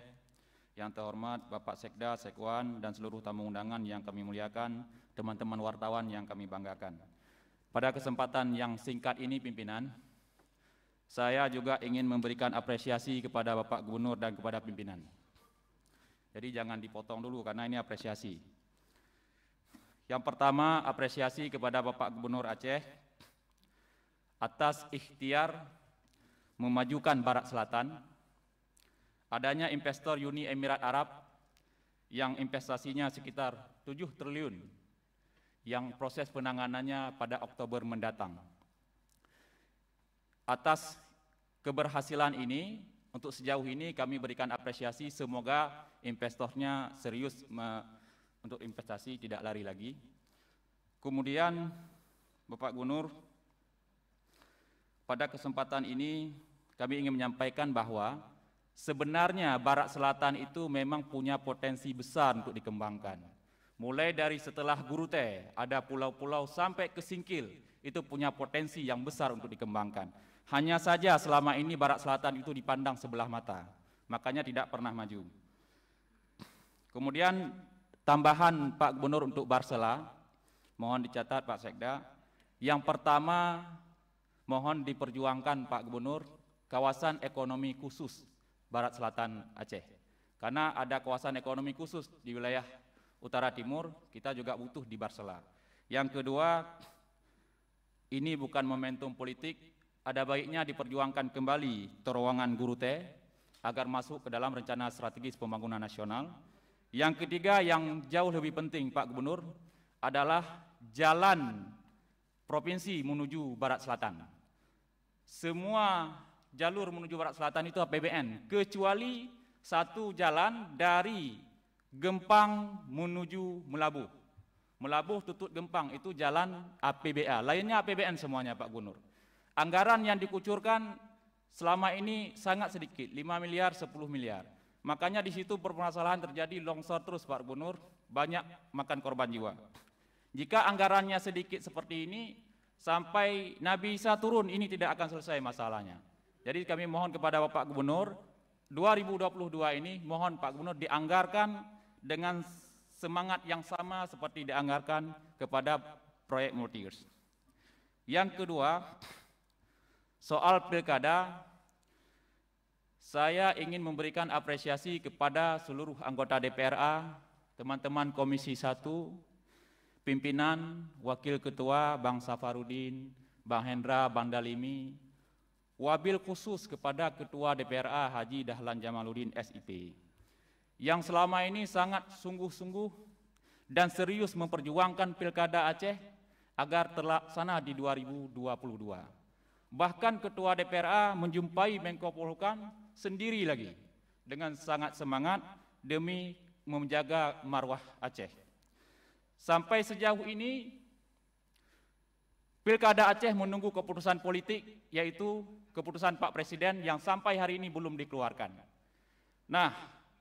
yang terhormat, Bapak Sekda, Sekwan, dan seluruh tamu undangan yang kami muliakan, teman-teman wartawan yang kami banggakan. Pada kesempatan yang singkat ini pimpinan, saya juga ingin memberikan apresiasi kepada Bapak Gubernur dan kepada pimpinan. Jadi jangan dipotong dulu karena ini apresiasi. Yang pertama, apresiasi kepada Bapak Gubernur Aceh atas ikhtiar memajukan Barat Selatan, adanya investor Uni Emirat Arab yang investasinya sekitar 7 triliun yang proses penanganannya pada Oktober mendatang. Atas keberhasilan ini, untuk sejauh ini kami berikan apresiasi, semoga investornya serius untuk investasi, tidak lari lagi. Kemudian Bapak Gubernur, pada kesempatan ini kami ingin menyampaikan bahwa sebenarnya Barat Selatan itu memang punya potensi besar untuk dikembangkan. Mulai dari setelah Gurute, ada pulau-pulau sampai ke Singkil, itu punya potensi yang besar untuk dikembangkan. Hanya saja selama ini Barat Selatan itu dipandang sebelah mata, makanya tidak pernah maju. Kemudian tambahan Pak Gubernur untuk Barsela, mohon dicatat Pak Sekda. Yang pertama, mohon diperjuangkan Pak Gubernur, kawasan ekonomi khusus Barat Selatan Aceh. Karena ada kawasan ekonomi khusus di wilayah Utara Timur, kita juga butuh di Barsela. Yang kedua, ini bukan momentum politik, ada baiknya diperjuangkan kembali terowongan Gurute agar masuk ke dalam rencana strategis pembangunan nasional. Yang ketiga yang jauh lebih penting Pak Gubernur, adalah jalan provinsi menuju barat selatan. Semua jalur menuju barat selatan itu APBN, kecuali satu jalan dari Gempang menuju Melabuh. Melabuh Tutut Gempang itu jalan APBA, lainnya APBN semuanya Pak Gubernur. Anggaran yang dikucurkan selama ini sangat sedikit, 5 miliar, 10 miliar. Makanya di situ permasalahan terjadi longsor terus Pak Gubernur, banyak makan korban jiwa. Jika anggarannya sedikit seperti ini, sampai Nabi Isa turun, ini tidak akan selesai masalahnya. Jadi kami mohon kepada Bapak Gubernur, 2022 ini mohon Pak Gubernur dianggarkan dengan semangat yang sama seperti dianggarkan kepada proyek multi-years. Yang kedua, soal pilkada, saya ingin memberikan apresiasi kepada seluruh anggota DPRA, teman-teman Komisi 1, pimpinan, Wakil Ketua, Bang Safarudin, Bang Hendra, Bang Dalimi, wabil khusus kepada Ketua DPRA Haji Dahlan Jamaluddin SIP, yang selama ini sangat sungguh-sungguh dan serius memperjuangkan Pilkada Aceh agar terlaksana di 2022. Bahkan Ketua DPRA menjumpai Menko Polhukam sendiri lagi dengan sangat semangat demi menjaga marwah Aceh. Sampai sejauh ini Pilkada Aceh menunggu keputusan politik, yaitu keputusan Pak Presiden yang sampai hari ini belum dikeluarkan. Nah,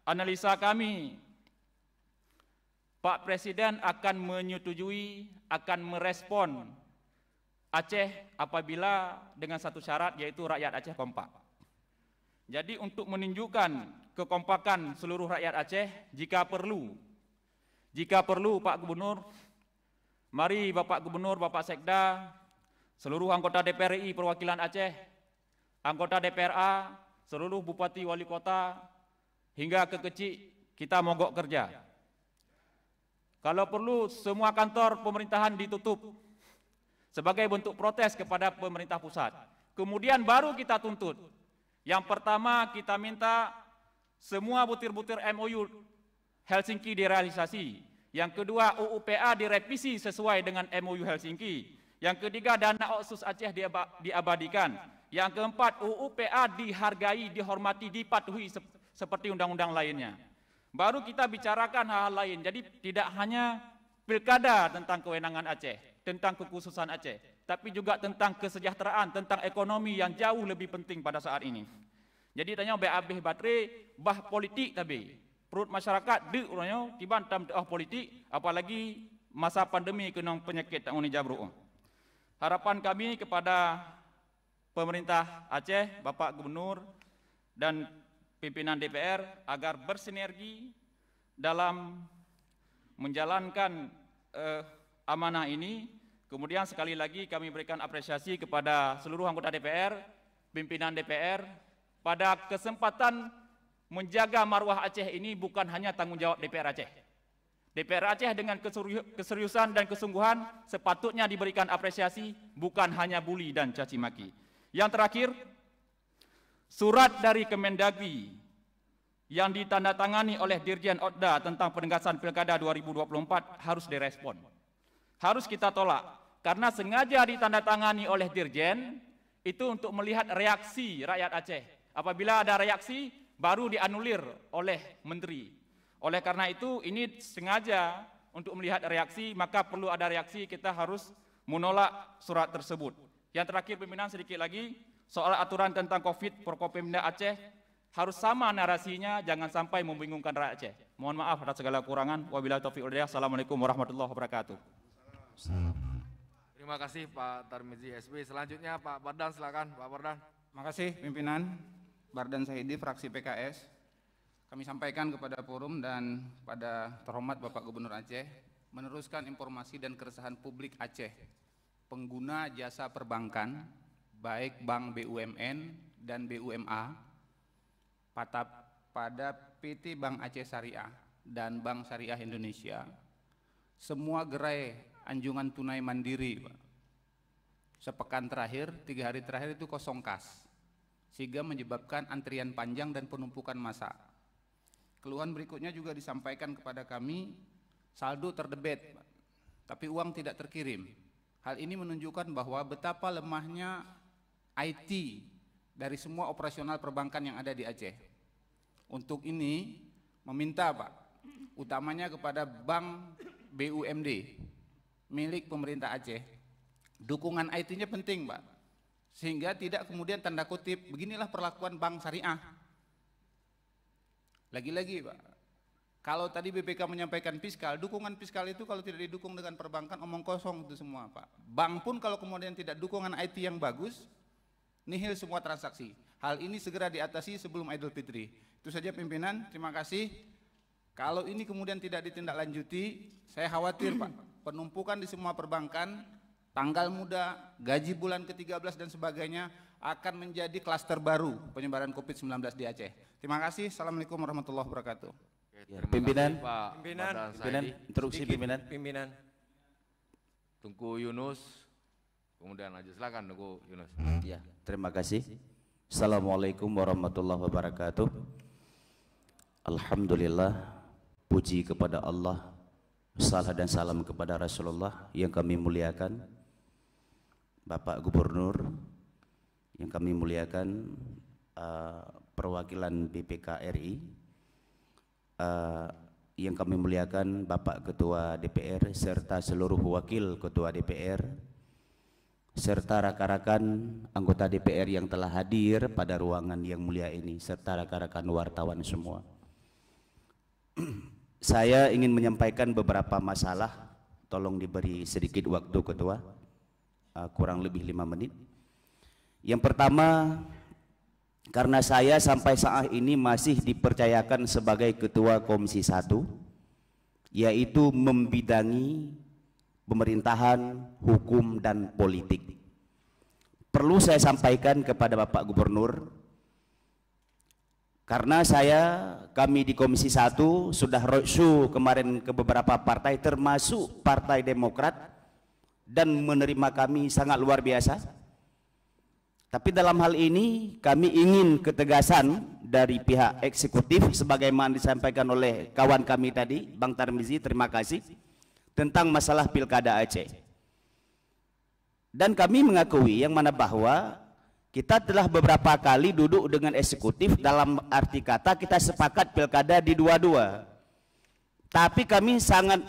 analisa kami, Pak Presiden akan menyetujui, akan merespon Aceh apabila dengan satu syarat, yaitu rakyat Aceh kompak. Jadi untuk menunjukkan kekompakan seluruh rakyat Aceh, jika perlu Pak Gubernur, mari Bapak Gubernur, Bapak Sekda, seluruh anggota DPRI perwakilan Aceh, anggota DPRA, seluruh bupati wali kota, hingga ke kecil, kita mogok kerja. Kalau perlu semua kantor pemerintahan ditutup sebagai bentuk protes kepada pemerintah pusat. Kemudian baru kita tuntut. Yang pertama kita minta semua butir-butir MOU Helsinki direalisasi. Yang kedua UUPA direvisi sesuai dengan MOU Helsinki. Yang ketiga dana otsus Aceh diabadikan. Yang keempat UUPA dihargai, dihormati, dipatuhi seperti undang-undang lainnya. Baru kita bicarakan hal-hal lain. Jadi tidak hanya pilkada tentang kewenangan Aceh, tentang kekhususan Aceh, tapi juga tentang kesejahteraan, tentang ekonomi yang jauh lebih penting pada saat ini. Jadi tanya BAB baterai, bah politik tapi perut masyarakat de orangnya tiban tam politik, apalagi masa pandemi kena penyakit tak uni jabru. Harapan kami kepada pemerintah Aceh, Bapak Gubernur dan pimpinan DPR agar bersinergi dalam menjalankan amanah ini. Kemudian sekali lagi kami berikan apresiasi kepada seluruh anggota DPR, pimpinan DPR, pada kesempatan menjaga marwah Aceh ini bukan hanya tanggung jawab DPR Aceh. DPR Aceh dengan keseriusan dan kesungguhan sepatutnya diberikan apresiasi, bukan hanya buli dan caci maki. Yang terakhir, surat dari Kemendagri yang ditandatangani oleh Dirjen Otda tentang penegasan Pilkada 2024 harus direspon. Harus kita tolak, karena sengaja ditandatangani oleh Dirjen itu untuk melihat reaksi rakyat Aceh. Apabila ada reaksi, baru dianulir oleh Menteri. Oleh karena itu, ini sengaja untuk melihat reaksi, maka perlu ada reaksi, kita harus menolak surat tersebut. Yang terakhir pimpinan sedikit lagi, soal aturan tentang COVID Forkopimda Aceh, harus sama narasinya, jangan sampai membingungkan rakyat Aceh. Mohon maaf atas segala kekurangan. Wabillahi taufiq wal hidayah. Assalamualaikum warahmatullahi wabarakatuh. Terima kasih Pak Tarmizi SB. Selanjutnya Pak Bardan, silakan Pak Bardan. Terima kasih pimpinan. Bardan Sahidi, fraksi PKS. Kami sampaikan kepada forum dan pada terhormat Bapak Gubernur Aceh, meneruskan informasi dan keresahan publik Aceh, pengguna jasa perbankan, baik Bank BUMN dan BUMA, pada PT Bank Aceh Syariah dan Bank Syariah Indonesia, semua gerai anjungan tunai mandiri, Pak. Sepekan terakhir, 3 hari terakhir itu kosong kas, sehingga menyebabkan antrian panjang dan penumpukan massa. Keluhan berikutnya juga disampaikan kepada kami, saldo terdebit, Pak. tapi uang tidak terkirim. Hal ini menunjukkan bahwa betapa lemahnya IT dari semua operasional perbankan yang ada di Aceh. Untuk ini meminta Pak, utamanya kepada Bank BUMD milik pemerintah Aceh, dukungan IT-nya penting Pak, sehingga tidak kemudian tanda kutip beginilah perlakuan bank syariah. Lagi-lagi Pak, kalau tadi BPK menyampaikan fiskal, dukungan fiskal itu kalau tidak didukung dengan perbankan omong kosong itu semua Pak. Bank pun kalau kemudian tidak dukungan IT yang bagus, nihil semua transaksi. Hal ini segera diatasi sebelum Idul Fitri. Itu saja pimpinan, terima kasih. Kalau ini kemudian tidak ditindaklanjuti, saya khawatir Pak, penumpukan di semua perbankan, tanggal muda, gaji bulan ke-13 dan sebagainya akan menjadi klaster baru penyebaran COVID-19 di Aceh. Terima kasih. Assalamualaikum warahmatullahi wabarakatuh. Ya, pimpinan, Pimpinan, instruksi pimpinan. Pimpinan. Tunggu Yunus, kemudian aja silakan Tunggu Yunus. Ya, terima kasih. Assalamualaikum warahmatullahi wabarakatuh. Alhamdulillah, puji kepada Allah, salam dan salam kepada Rasulullah yang kami muliakan, Bapak Gubernur yang kami muliakan, perwakilan BPK RI, yang kami muliakan Bapak Ketua DPR serta seluruh wakil Ketua DPR serta rakan-rakan anggota DPR yang telah hadir pada ruangan yang mulia ini serta rakan-rakan wartawan semua. Saya ingin menyampaikan beberapa masalah, tolong diberi sedikit waktu Ketua, kurang lebih 5 menit. Yang pertama, karena saya sampai saat ini masih dipercayakan sebagai Ketua Komisi 1, yaitu membidangi pemerintahan, hukum, dan politik. Perlu saya sampaikan kepada Bapak Gubernur, karena kami di Komisi 1 sudah roadshow kemarin ke beberapa partai, termasuk Partai Demokrat, dan menerima kami sangat luar biasa. Tapi dalam hal ini kami ingin ketegasan dari pihak eksekutif sebagaimana disampaikan oleh kawan kami tadi, Bang Tarmizi, terima kasih, tentang masalah Pilkada Aceh. Dan kami mengakui yang mana bahwa kita telah beberapa kali duduk dengan eksekutif, dalam arti kata kita sepakat Pilkada di dua-dua. Tapi kami sangat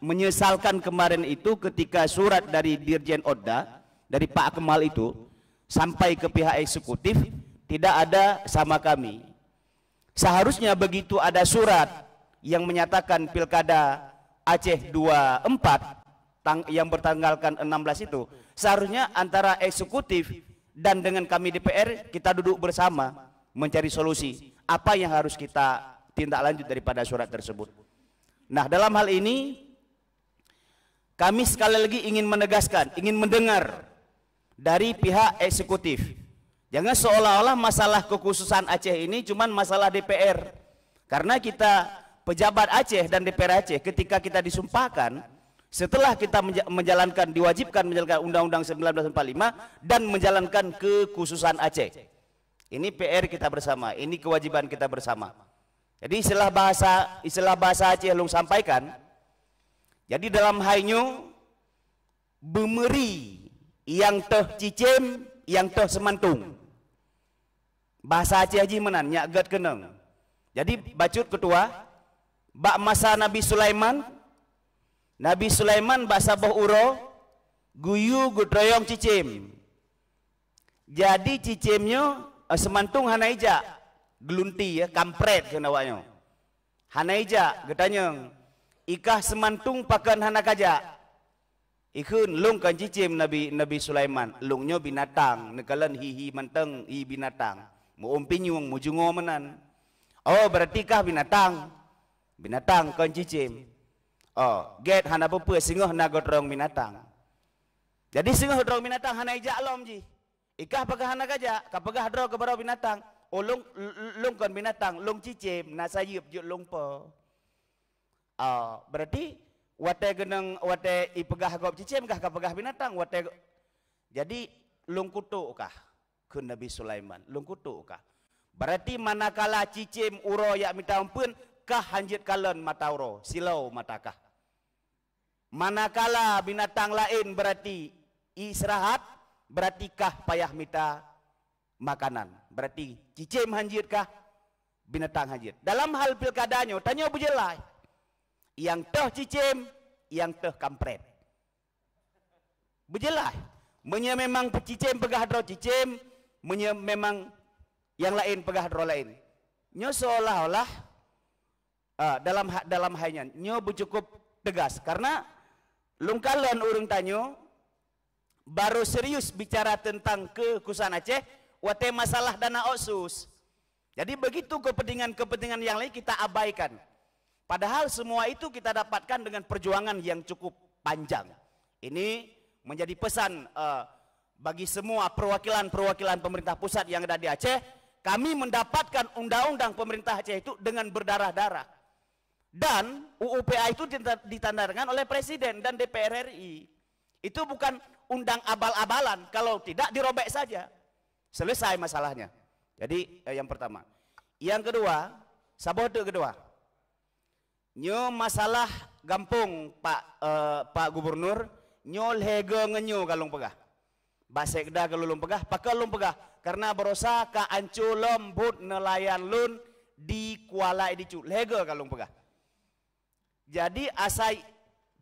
menyesalkan kemarin itu ketika surat dari Dirjen Odda, dari Pak Kemal itu sampai ke pihak eksekutif tidak ada sama kami. Seharusnya begitu ada surat yang menyatakan Pilkada Aceh 24 yang bertanggalkan 16 itu, seharusnya antara eksekutif dan dengan kami DPR kita duduk bersama mencari solusi apa yang harus kita tindak lanjut daripada surat tersebut. Nah, dalam hal ini kami sekali lagi ingin menegaskan, ingin mendengar dari pihak eksekutif. Jangan seolah-olah masalah kekhususan Aceh ini cuman masalah DPR. Karena kita pejabat Aceh dan DPR Aceh ketika kita disumpahkan, setelah kita diwajibkan menjalankan Undang-Undang 1945 dan menjalankan kekhususan Aceh. Ini PR kita bersama, ini kewajiban kita bersama. Jadi istilah bahasa Aceh long sampaikan. Jadi dalam hainyu bemeri yang teh cicim, yang teh semantung. Bahasa Aceh haji menan, nyagat keneng. Jadi bacut Ketua, bak masa Nabi Sulaiman bahasa boh uro, guyu gudroyong cicim. Jadi cicimnya semantung hanaija, gelunti ya, kampret kenawanya. Hanaija getanyeng, ikah semantung pakan hanakaja. Ikun lung kan cicim Nabi Sulaiman, lungnya binatang, nekalan hihi manteng hi binatang, mu umpinyung mu jungo menan. Oh berarti kah binatang kan cicim. Oh get hana pepe singoh na godrong binatang. Jadi singoh godrong binatang hana ija alom ji. Ikah pagah hana kaja, kapagah dro ke baro binatang. Oh lung kan binatang, lung cicim na sayup juk lung po. Oh berarti wate ipegah gop cicim kah kapegah binatang wate. Jadi lung kutu kah ke Nabi Sulaiman, lung kutu kah. Berarti manakala cicim uro yak minta ampun kah hanjit kalen mata uro silau matakah. Manakala binatang lain berarti istirahat, berartikah payah minta makanan? Berarti cicim hanjir kah? Binatang hanjir. Dalam hal pilkadanya, tanya berjelai. Yang teh cicim, yang teh kampret. Berjelai. Menye memang cicim pegah dro cicim, menye memang yang lain pegah dro lain. Nyo seolah-olah dalam halnya nyo cukup tegas karena lungkalan urang tanyo baru serius bicara tentang kekhususan Aceh wate masalah dana otsus. Jadi begitu kepentingan-kepentingan yang lain kita abaikan. Padahal semua itu kita dapatkan dengan perjuangan yang cukup panjang. Ini menjadi pesan bagi semua perwakilan-perwakilan pemerintah pusat yang ada di Aceh. Kami mendapatkan undang-undang pemerintah Aceh itu dengan berdarah-darah. Dan UUPA itu ditandatangan oleh Presiden dan DPR RI. Itu bukan undang abal-abalan, kalau tidak dirobek saja. Selesai masalahnya. Jadi yang pertama. Yang kedua, sabote kedua. Nyo masalah gampung Pak Gubernur, nyo lege ngenyo kalung pegah. Basekda kalung pegah, pakalung pegah. Karena berosa ka ancu lembut nelayan lun di Kuala Edicu. Lege kalung pegah. Jadi asai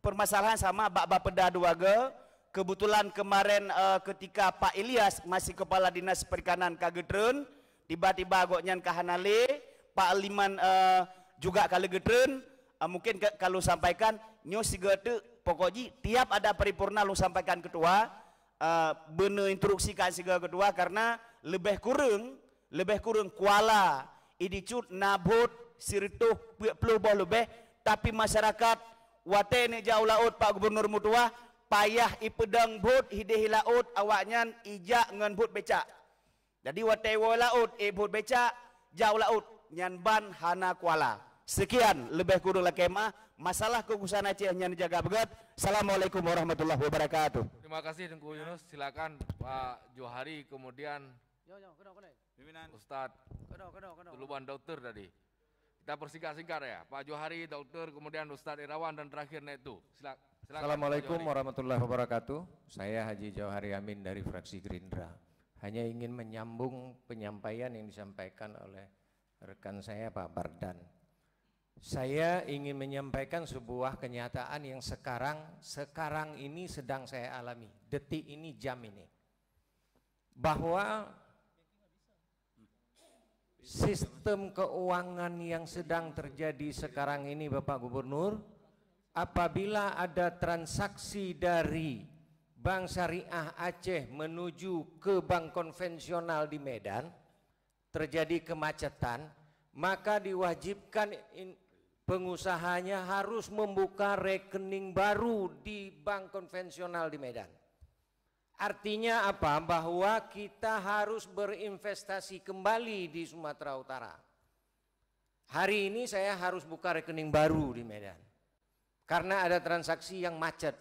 permasalahan sama Bak Peda 2G. Kebetulan kemarin ketika Pak Ilyas masih Kepala Dinas Perikanan Kagedren, tiba-tiba agoknya kahanale, Pak Liman juga kalegedren, mungkin kalau sampaikan nyo sigete pokoknya tiap ada paripurna lu sampaikan ketua, bener instruksikan segala ketua karena lebih kurang Kuala Idicut Nabut Sirituh puluh lebih, tapi masyarakat wate ni jauh laut Pak Gubernur Mutua payah ipedang bot hideh laut awaknya ijak ngan bot becak. Jadi wate wo laut bot becak jauh laut nyanban hana Kuala. Sekian lebih kurang lah kemah masalah kekhususan Aceh yang dijaga begat. Assalamualaikum warahmatullahi wabarakatuh. Terima kasih Tengku Yunus. Silakan Pak Johari, kemudian Ustadz Tuluban Dokter tadi. Kita persingkat-singkat ya. Pak Johari, Dokter, kemudian Ustadz Irawan dan terakhir Netu. Silakan. Assalamualaikum warahmatullahi wabarakatuh. Saya Haji Jauhari Amin dari fraksi Gerindra. Hanya ingin menyambung penyampaian yang disampaikan oleh rekan saya Pak Bardan. Saya ingin menyampaikan sebuah kenyataan yang sekarang ini sedang saya alami, detik ini, jam ini. Bahwa sistem keuangan yang sedang terjadi sekarang ini Bapak Gubernur, apabila ada transaksi dari Bank Syariah Aceh menuju ke bank konvensional di Medan, terjadi kemacetan, maka diwajibkan pengusahanya harus membuka rekening baru di bank konvensional di Medan. Artinya apa? Bahwa kita harus berinvestasi kembali di Sumatera Utara. Hari ini saya harus buka rekening baru di Medan. Karena ada transaksi yang macet.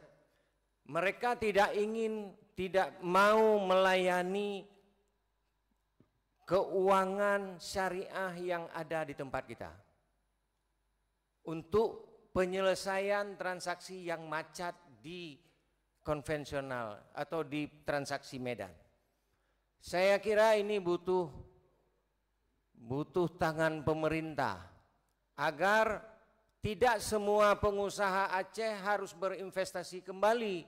Mereka tidak mau melayani keuangan syariah yang ada di tempat kita. Untuk penyelesaian transaksi yang macet di konvensional atau di transaksi Medan. Saya kira ini butuh tangan pemerintah agar tidak semua pengusaha Aceh harus berinvestasi kembali.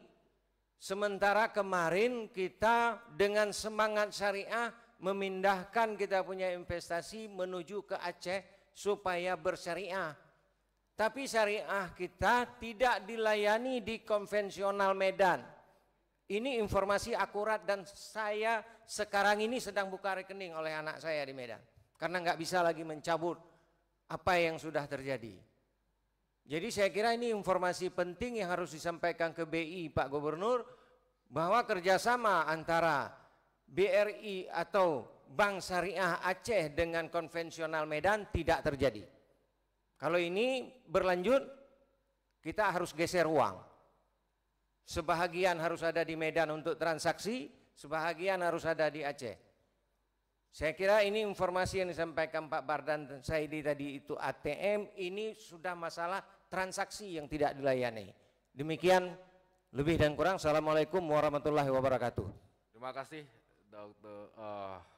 Sementara kemarin kita dengan semangat syariah memindahkan kita punya investasi menuju ke Aceh supaya bersyariah. Tapi syariah kita tidak dilayani di konvensional Medan. Ini informasi akurat dan saya sekarang ini sedang buka rekening oleh anak saya di Medan. Karena nggak bisa lagi mencabut apa yang sudah terjadi. Jadi saya kira ini informasi penting yang harus disampaikan ke BI Pak Gubernur, bahwa kerjasama antara BRI atau Bank Syariah Aceh dengan konvensional Medan tidak terjadi. Kalau ini berlanjut, kita harus geser uang. Sebahagian harus ada di Medan untuk transaksi, sebahagian harus ada di Aceh. Saya kira ini informasi yang disampaikan Pak Bardan Saidi tadi itu ATM, ini sudah masalah transaksi yang tidak dilayani. Demikian lebih dan kurang. Assalamualaikum warahmatullahi wabarakatuh. Terima kasih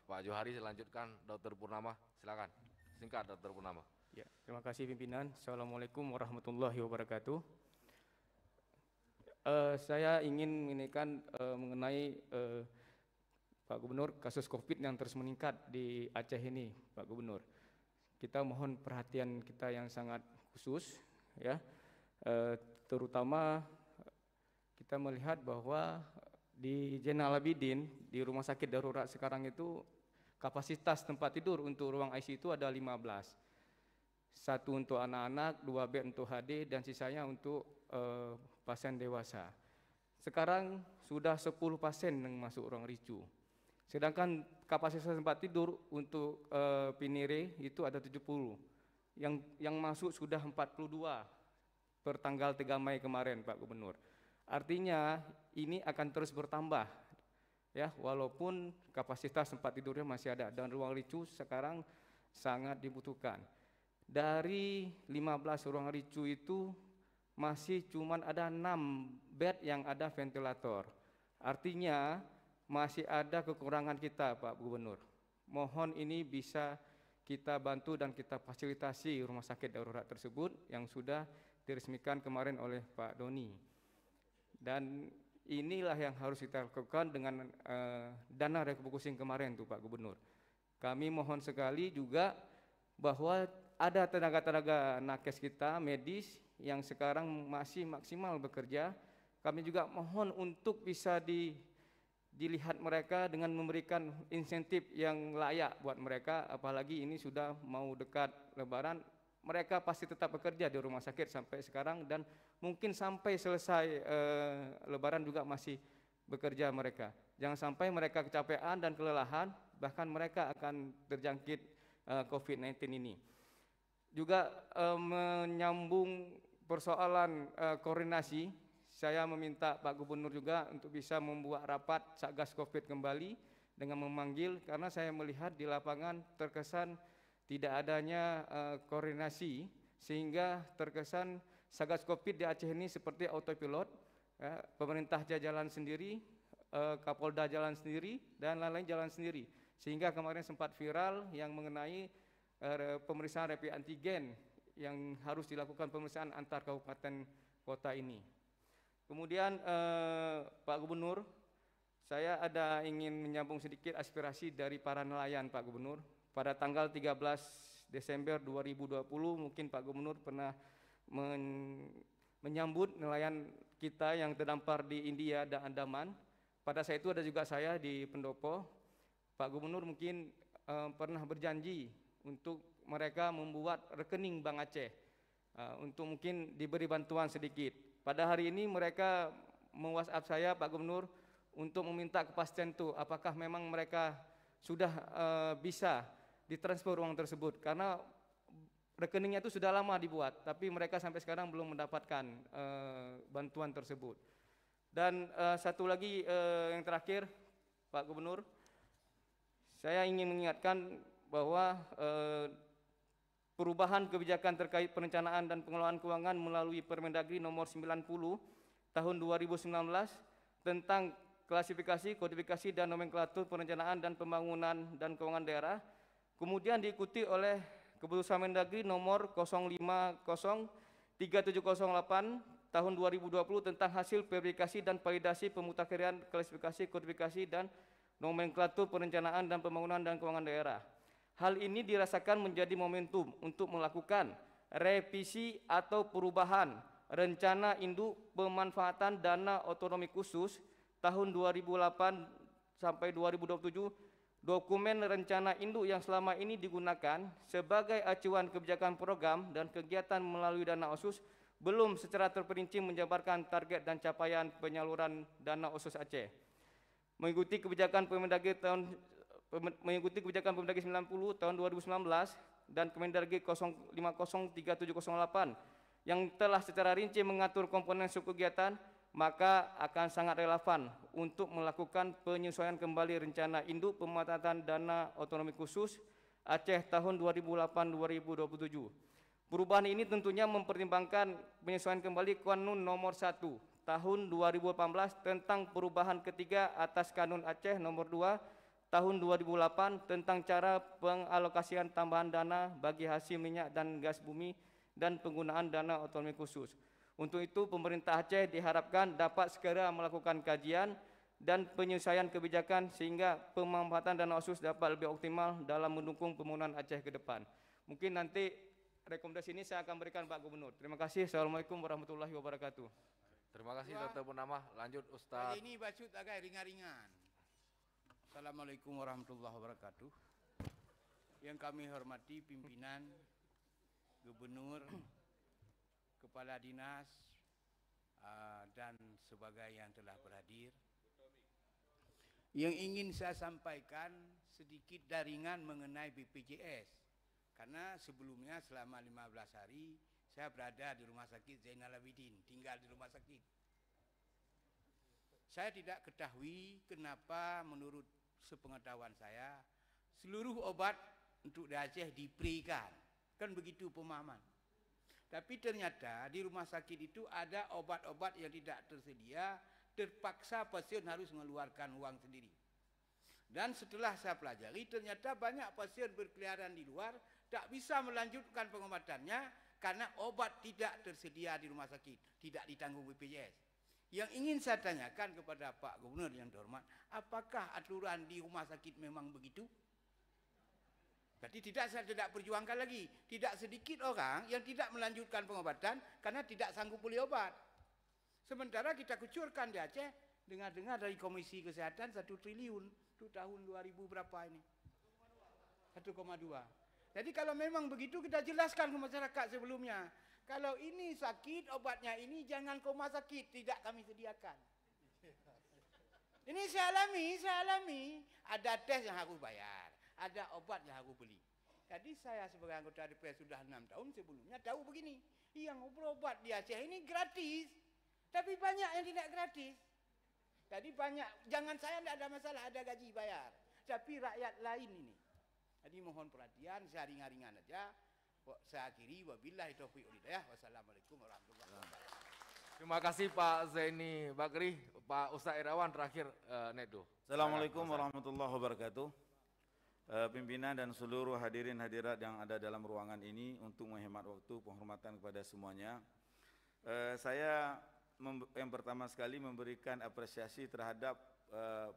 Pak Johari. Selanjutkan Dr. Purnama, silakan. Singkat Dr. Purnama. Ya, terima kasih pimpinan. Assalamualaikum warahmatullahi wabarakatuh. Saya ingin menginginkan mengenai Pak Gubernur, kasus COVID yang terus meningkat di Aceh ini, Pak Gubernur. Kita mohon perhatian kita yang sangat khusus, ya, terutama kita melihat bahwa di Zainal Abidin, di rumah sakit darurat sekarang itu kapasitas tempat tidur untuk ruang ICU itu ada 15. Satu untuk anak-anak, 2 bed untuk HD, dan sisanya untuk pasien dewasa. Sekarang sudah 10 pasien yang masuk ruang RICU. Sedangkan kapasitas tempat tidur untuk Pinire itu ada 70. Yang masuk sudah 42 per tanggal 3 Mei kemarin, Pak Gubernur. Artinya ini akan terus bertambah, ya, walaupun kapasitas tempat tidurnya masih ada dan ruang RICU sekarang sangat dibutuhkan. Dari 15 ruang RICU itu masih cuma ada 6 bed yang ada ventilator. Artinya masih ada kekurangan kita, Pak Gubernur. Mohon ini bisa kita bantu dan kita fasilitasi rumah sakit darurat tersebut yang sudah diresmikan kemarin oleh Pak Doni. Dan inilah yang harus kita lakukan dengan dana refocusing kemarin tuh Pak Gubernur. Kami mohon sekali juga bahwa ada tenaga-tenaga nakes kita, medis, yang sekarang masih maksimal bekerja. Kami juga mohon untuk bisa dilihat mereka dengan memberikan insentif yang layak buat mereka, apalagi ini sudah mau dekat Lebaran. Mereka pasti tetap bekerja di rumah sakit sampai sekarang dan mungkin sampai selesai Lebaran juga masih bekerja mereka. Jangan sampai mereka kecapean dan kelelahan, bahkan mereka akan terjangkit COVID-19 ini. Juga menyambung persoalan koordinasi, saya meminta Pak Gubernur juga untuk bisa membuat rapat Satgas COVID kembali dengan memanggil, karena saya melihat di lapangan terkesan tidak adanya koordinasi, sehingga terkesan Satgas COVID di Aceh ini seperti autopilot, ya, pemerintah jalan sendiri, Kapolda jalan sendiri, dan lain-lain jalan sendiri. Sehingga kemarin sempat viral yang mengenai pemeriksaan rapid antigen yang harus dilakukan pemeriksaan antar kabupaten kota ini. Kemudian Pak Gubernur, saya ingin menyambung sedikit aspirasi dari para nelayan, Pak Gubernur. Pada tanggal 13 Desember 2020 mungkin Pak Gubernur pernah menyambut nelayan kita yang terdampar di India dan Andaman. Pada saat itu ada juga saya di Pendopo. Pak Gubernur mungkin pernah berjanji untuk mereka membuat rekening Bank Aceh untuk mungkin diberi bantuan sedikit. Pada hari ini mereka me-WhatsApp saya, Pak Gubernur, untuk meminta kepastian itu apakah memang mereka sudah bisa ditransfer uang tersebut, karena rekeningnya itu sudah lama dibuat, tapi mereka sampai sekarang belum mendapatkan bantuan tersebut. Dan satu lagi yang terakhir, Pak Gubernur, saya ingin mengingatkan bahwa perubahan kebijakan terkait perencanaan dan pengelolaan keuangan melalui Permendagri nomor 90 tahun 2019 tentang klasifikasi, kodifikasi, dan nomenklatur perencanaan dan pembangunan dan keuangan daerah, kemudian diikuti oleh Keputusan Mendagri nomor 0503708 tahun 2020 tentang hasil verifikasi dan validasi pemutakhirian klasifikasi, kodifikasi, dan nomenklatur perencanaan dan pembangunan dan keuangan daerah. Hal ini dirasakan menjadi momentum untuk melakukan revisi atau perubahan rencana induk pemanfaatan dana otonomi khusus tahun 2008 sampai 2027, dokumen rencana induk yang selama ini digunakan sebagai acuan kebijakan program dan kegiatan melalui dana OSUS belum secara terperinci menjabarkan target dan capaian penyaluran dana OSUS Aceh. Mengikuti kebijakan Permendagri 90 tahun 2019 dan Permendagri 0503708 yang telah secara rinci mengatur komponen suku kegiatan, maka akan sangat relevan untuk melakukan penyesuaian kembali rencana induk pemanfaatan dana otonomi khusus Aceh tahun 2008-2027. Perubahan ini tentunya mempertimbangkan penyesuaian kembali Kanun Nomor 1 Tahun 2018 tentang perubahan ketiga atas Kanun Aceh Nomor 2 Tahun 2008 tentang cara pengalokasian tambahan dana bagi hasil minyak dan gas bumi dan penggunaan dana otonomi khusus. Untuk itu, pemerintah Aceh diharapkan dapat segera melakukan kajian dan penyesuaian kebijakan sehingga pemanfaatan dana otsus dapat lebih optimal dalam mendukung pembangunan Aceh ke depan. Mungkin nanti rekomendasi ini saya akan berikan Pak Gubernur. Terima kasih. Assalamualaikum warahmatullahi wabarakatuh. Terima kasih Dr. Purnama. Lanjut Ustaz. Ini bacut agak ringan-ringan. Assalamualaikum warahmatullahi wabarakatuh. Yang kami hormati pimpinan, gubernur, kepala dinas, dan sebagai yang telah berhadir. Yang ingin saya sampaikan sedikit daringan mengenai BPJS. Karena sebelumnya selama 15 hari saya berada di Rumah Sakit Zainal Abidin, tinggal di rumah sakit. Saya tidak ketahui kenapa menurut sepengetahuan saya seluruh obat untuk di Aceh diberikan. Kan begitu pemahaman. Tapi ternyata di rumah sakit itu ada obat-obat yang tidak tersedia, terpaksa pasien harus mengeluarkan uang sendiri. Dan setelah saya pelajari ternyata banyak pasien berkeliaran di luar tak bisa melanjutkan pengobatannya karena obat tidak tersedia di rumah sakit, tidak ditanggung BPJS. Yang ingin saya tanyakan kepada Pak Gubernur yang terhormat, apakah aturan di rumah sakit memang begitu? Berarti saya tidak perjuangkan lagi. Tidak sedikit orang yang tidak melanjutkan pengobatan karena tidak sanggup beli obat. Sementara kita kucurkan di Aceh, dengar-dengar dari Komisi Kesehatan 1 triliun itu tahun 2000 berapa ini? 1,2. Jadi kalau memang begitu kita jelaskan ke masyarakat sebelumnya. Kalau ini sakit, obatnya ini jangan ke rumah sakit, tidak kami sediakan. Ini saya alami. Ada tes yang harus bayar, ada obat yang harus beli. Jadi saya sebagai anggota DPR sudah 6 tahun sebelumnya tahu begini. Yang berobat di Aceh ini gratis, tapi banyak yang tidak gratis. Jadi banyak, jangan saya tidak ada masalah, ada gaji bayar. Tapi rakyat lain ini. Jadi mohon perhatian, saya ringan-ringan aja. Saya akhiri, wabillahi taufiq wal hidayah. Wassalamualaikum warahmatullahi wabarakatuh. Terima kasih Pak Zaini Bakri. Pak Ustaz Irawan terakhir, Nedo. Assalamualaikum warahmatullahi wabarakatuh. Pimpinan dan seluruh hadirin hadirat yang ada dalam ruangan ini, untuk menghemat waktu, penghormatan kepada semuanya. Saya yang pertama sekali memberikan apresiasi terhadap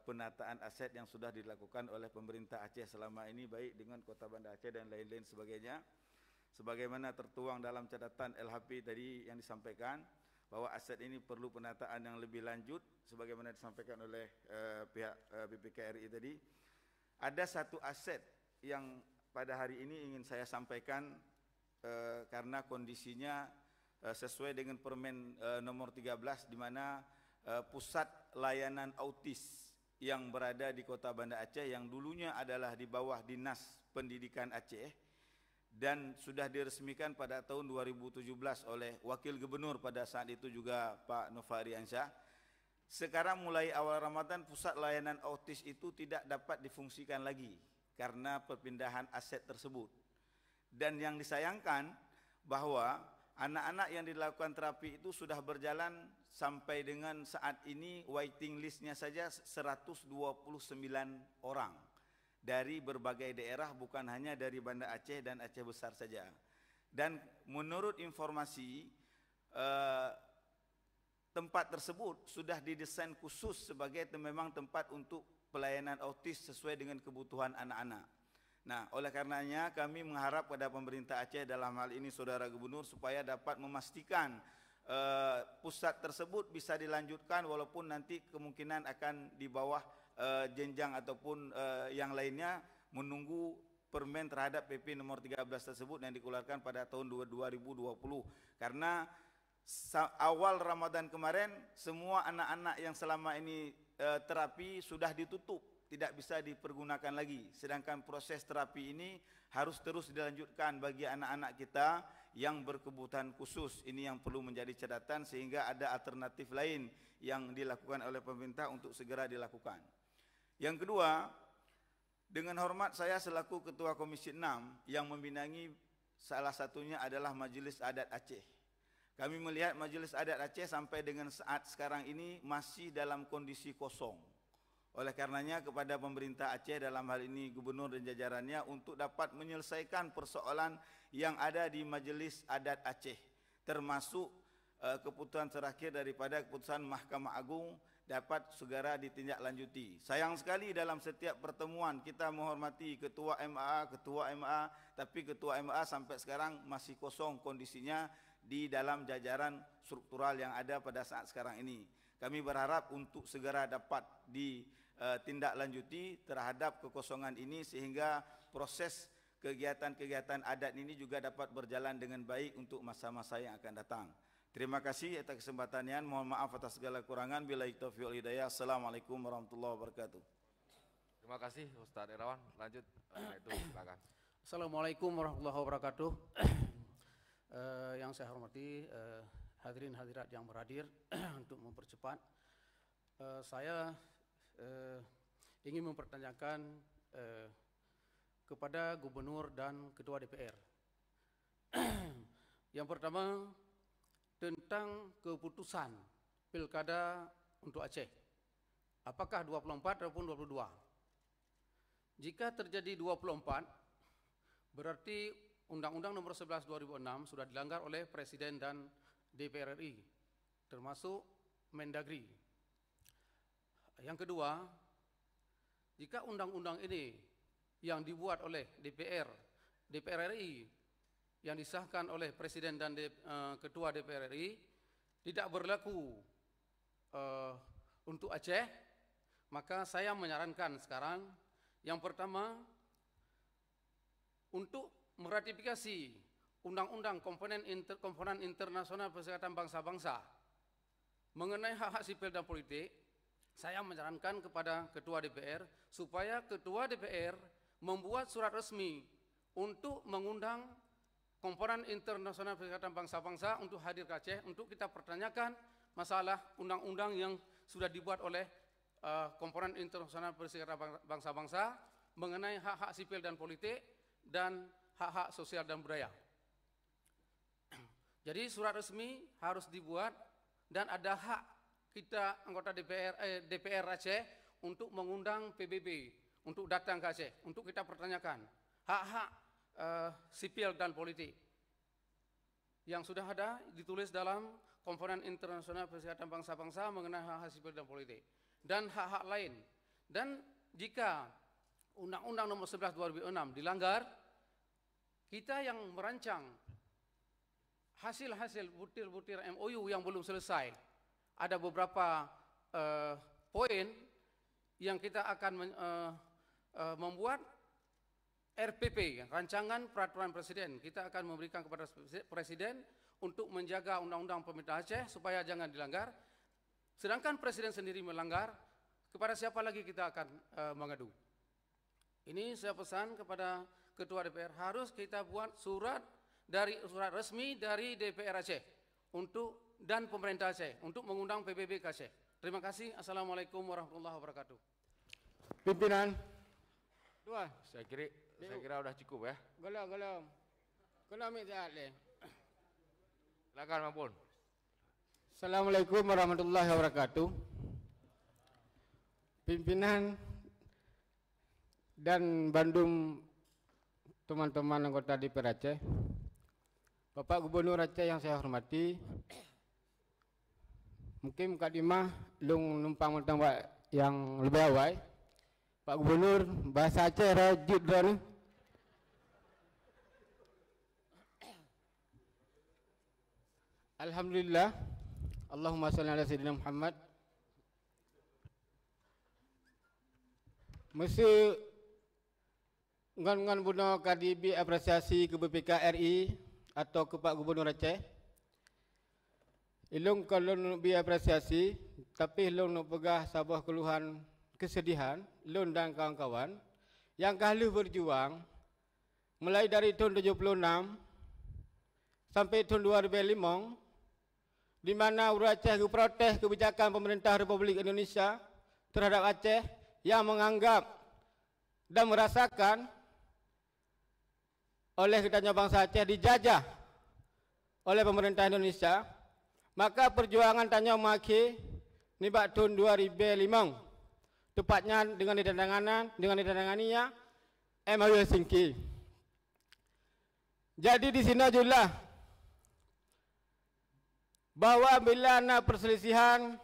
penataan aset yang sudah dilakukan oleh pemerintah Aceh selama ini, baik dengan Kota Banda Aceh dan lain-lain sebagainya. Sebagaimana tertuang dalam catatan LHP tadi yang disampaikan, bahwa aset ini perlu penataan yang lebih lanjut, sebagaimana disampaikan oleh pihak BPKRI tadi. Ada satu aset yang pada hari ini ingin saya sampaikan, karena kondisinya sesuai dengan Permen nomor 13, di mana pusat layanan autis yang berada di Kota Banda Aceh yang dulunya adalah di bawah Dinas Pendidikan Aceh dan sudah diresmikan pada tahun 2017 oleh Wakil Gubernur pada saat itu juga Pak Nofari Ansyah. Sekarang mulai awal Ramadan pusat layanan autis itu tidak dapat difungsikan lagi karena perpindahan aset tersebut. Dan yang disayangkan bahwa anak-anak yang dilakukan terapi itu sudah berjalan sampai dengan saat ini, waiting listnya saja 129 orang dari berbagai daerah, bukan hanya dari Banda Aceh dan Aceh Besar saja. Dan menurut informasi, tempat tersebut sudah didesain khusus sebagai memang tempat untuk pelayanan autis sesuai dengan kebutuhan anak-anak. Nah, oleh karenanya kami mengharap pada pemerintah Aceh, dalam hal ini Saudara Gubernur, supaya dapat memastikan pusat tersebut bisa dilanjutkan walaupun nanti kemungkinan akan di bawah jenjang ataupun yang lainnya, menunggu permen terhadap PP nomor 13 tersebut yang dikeluarkan pada tahun 2020. Karena awal Ramadan kemarin semua anak-anak yang selama ini terapi sudah ditutup, tidak bisa dipergunakan lagi. Sedangkan proses terapi ini harus terus dilanjutkan bagi anak-anak kita yang berkebutuhan khusus. Ini yang perlu menjadi catatan, sehingga ada alternatif lain yang dilakukan oleh pemerintah untuk segera dilakukan. Yang kedua, dengan hormat saya selaku Ketua Komisi 6 yang membinangi salah satunya adalah Majelis Adat Aceh. Kami melihat Majelis Adat Aceh sampai dengan saat sekarang ini masih dalam kondisi kosong. Oleh karenanya kepada pemerintah Aceh dalam hal ini gubernur dan jajarannya untuk dapat menyelesaikan persoalan yang ada di Majelis Adat Aceh, termasuk keputusan terakhir daripada keputusan Mahkamah Agung dapat segera ditindaklanjuti. Sayang sekali dalam setiap pertemuan kita menghormati ketua MA, tapi ketua MA sampai sekarang masih kosong kondisinya di dalam jajaran struktural yang ada pada saat sekarang ini. Kami berharap untuk segera dapat ditindaklanjuti terhadap kekosongan ini sehingga proses kegiatan-kegiatan adat ini juga dapat berjalan dengan baik untuk masa-masa yang akan datang. Terima kasih atas kesempatannya. Mohon maaf atas segala kekurangan. Billahi taufiq wal hidayah. Assalamualaikum warahmatullahi wabarakatuh. Terima kasih Ustaz Irawan. Lanjut. Itu silakan. Assalamualaikum warahmatullahi wabarakatuh. Yang saya hormati hadirin hadirat yang berhadir untuk mempercepat, saya ingin mempertanyakan kepada Gubernur dan Ketua DPR. Yang pertama tentang keputusan Pilkada untuk Aceh. Apakah 24 ataupun 22? Jika terjadi 24, berarti Undang-Undang Nomor 11 2006 sudah dilanggar oleh Presiden dan DPR RI, termasuk Mendagri. Yang kedua, jika undang-undang ini yang dibuat oleh DPR RI, yang disahkan oleh Presiden dan Ketua DPR RI tidak berlaku untuk Aceh, maka saya menyarankan sekarang yang pertama untuk meratifikasi Undang-Undang Komponen Internasional Perserikatan Bangsa-Bangsa mengenai hak-hak sipil dan politik. Saya menyarankan kepada Ketua DPR supaya Ketua DPR membuat surat resmi untuk mengundang Komponen Internasional Perserikatan Bangsa-Bangsa untuk hadir ke Aceh untuk kita pertanyakan masalah undang-undang yang sudah dibuat oleh Komponen Internasional Perserikatan Bangsa-Bangsa mengenai hak-hak sipil dan politik dan hak-hak sosial dan budaya. Jadi surat resmi harus dibuat dan ada hak kita anggota DPR Aceh untuk mengundang PBB untuk datang ke Aceh untuk kita pertanyakan hak-hak sipil dan politik yang sudah ada ditulis dalam Komponen Internasional Perserikatan Bangsa-Bangsa mengenai hak-hak sipil dan politik dan hak-hak lain. Dan jika Undang-Undang Nomor 11 2006 dilanggar, kita yang merancang hasil-hasil butir-butir MOU yang belum selesai, ada beberapa poin yang kita akan membuat RPP, Rancangan Peraturan Presiden. Kita akan memberikan kepada Presiden untuk menjaga undang-undang pemerintah Aceh supaya jangan dilanggar. Sedangkan Presiden sendiri melanggar, kepada siapa lagi kita akan mengadu? Ini saya pesan kepada Ketua DPR, harus kita buat surat resmi dari DPR Aceh untuk dan pemerintah Aceh untuk mengundang PBB ke Aceh. Terima kasih. Assalamualaikum warahmatullahi wabarakatuh. Pimpinan. Dua. Saya kira udah cukup ya. Gelom. Kena ambil sehat le. Silakan Mampun. Assalamualaikum warahmatullahi wabarakatuh. Pimpinan dan Bandung, teman-teman anggota DPR Aceh, Bapak Gubernur Aceh yang saya hormati, mungkin mukadimah lung numpang mentang yang lebih awal. Pak Gubernur, bahasa Aceh rajut dah. Alhamdulillah. Allahumma salli ala sayyidina Muhammad. Mesti ngan buno KDB apresiasi ke BPK RI atau ke Pak Gubernur Aceh. Ilung kalau nak apresiasi, tapi ilung nak pegah sebuah keluhan kesedihan, Lun dan kawan-kawan yang kahlu berjuang mulai dari tahun 76 sampai tahun 2005, di mana Aceh protes kebijakan pemerintah Republik Indonesia terhadap Aceh yang menganggap dan merasakan oleh kitanya bangsa Aceh dijajah oleh pemerintah Indonesia, maka perjuangan tanya maki nibak tahun 2005 tepatnya dengan ditandanganinya MOU Helsinki. Jadi di sini juga bahwa bila ada perselisihan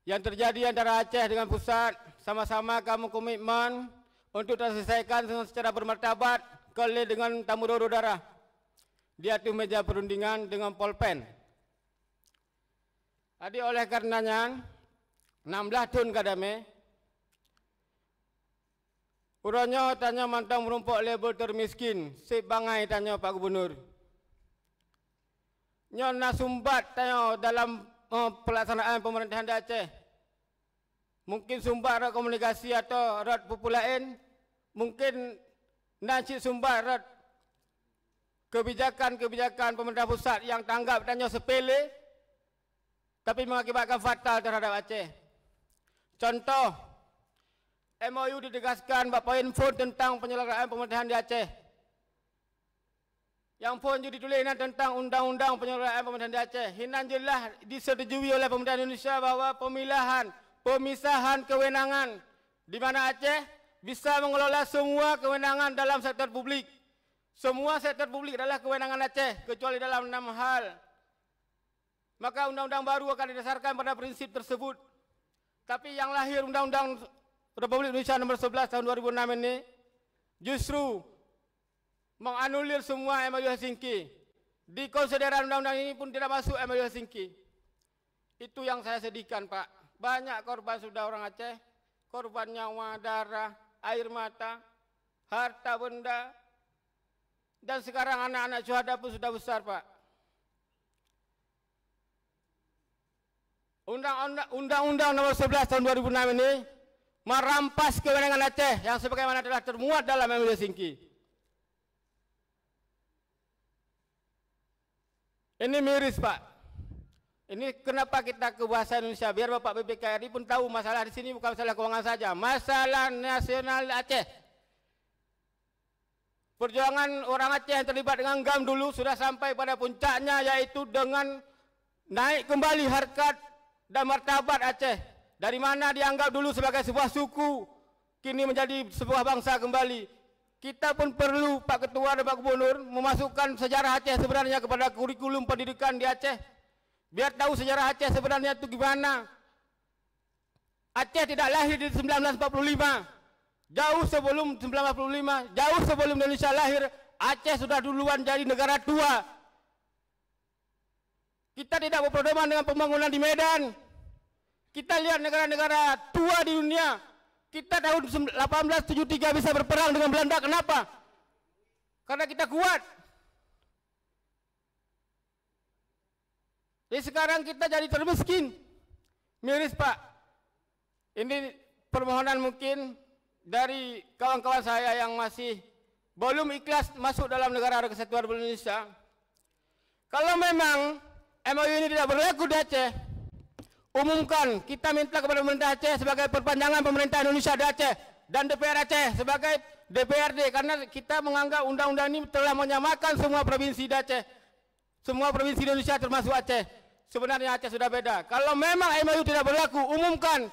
yang terjadi antara Aceh dengan pusat, sama-sama kamu komitmen untuk terselesaikan secara bermartabat kali dengan tamu udara di atas meja perundingan dengan Polpen. Jadi oleh karenanya 16 tahun kadame urangnya tanya mantang merumpuk label termiskin si bangai tanya Pak Gubernur. Nyona sumbat tanya dalam pelaksanaan pemerintahan di Aceh. Mungkin sumbat rat komunikasi atau rat populain, mungkin nanti sumbat rat kebijakan-kebijakan pemerintah pusat yang tanggap tanya sepele tapi mengakibatkan fatal terhadap Aceh. Contoh, MOU ditegaskan poin poin tentang penyelenggaraan pemerintahan di Aceh. Yang poin juga ditulis tentang undang-undang penyelenggaraan pemerintahan di Aceh. Hinan jelas disetujui oleh pemerintah Indonesia bahwa pemisahan kewenangan di mana Aceh bisa mengelola semua kewenangan dalam sektor publik. Semua sektor publik adalah kewenangan Aceh kecuali dalam 6 hal. Maka undang-undang baru akan didasarkan pada prinsip tersebut. Tapi yang lahir Undang-Undang Republik Indonesia nomor 11 tahun 2006 ini justru menganulir semua MOU Helsinki. Di konsideran undang-undang ini pun tidak masuk MOU Helsinki. Itu yang saya sedihkan, Pak. Banyak korban sudah orang Aceh, korban nyawa, darah, air mata, harta benda. Dan sekarang anak-anak syuhada pun sudah besar, Pak. Undang-Undang nomor 11 tahun 2006 ini merampas kewenangan Aceh yang sebagaimana telah termuat dalam MOU Helsinki. Ini miris, Pak. Ini kenapa kita ke bahasa Indonesia biar Bapak BPKRI pun tahu masalah di sini bukan masalah keuangan saja, masalah nasional Aceh. Perjuangan orang Aceh yang terlibat dengan GAM dulu sudah sampai pada puncaknya, yaitu dengan naik kembali harkat dan martabat Aceh. Dari mana dianggap dulu sebagai sebuah suku, kini menjadi sebuah bangsa kembali. Kita pun perlu Pak Ketua dan Pak Gubernur memasukkan sejarah Aceh sebenarnya kepada kurikulum pendidikan di Aceh. Biar tahu sejarah Aceh sebenarnya itu gimana. Aceh tidak lahir di 1945. Jauh sebelum 1945, jauh sebelum Indonesia lahir, Aceh sudah duluan jadi negara tua. Kita tidak berpedoman dengan pembangunan di Medan. Kita lihat negara-negara tua di dunia. Kita tahun 1873 bisa berperang dengan Belanda. Kenapa? Karena kita kuat. Jadi sekarang kita jadi termiskin. Miris, Pak. Ini permohonan mungkin dari kawan-kawan saya yang masih belum ikhlas masuk dalam negara kesatuan Republik Indonesia. Kalau memang MOU ini tidak berlaku di Aceh, umumkan, kita minta kepada pemerintah Aceh sebagai perpanjangan pemerintah Indonesia di Aceh dan DPR Aceh sebagai DPRD, karena kita menganggap undang-undang ini telah menyamakan semua provinsi di Aceh, semua provinsi Indonesia termasuk Aceh. Sebenarnya Aceh sudah beda. Kalau memang MOU tidak berlaku, umumkan,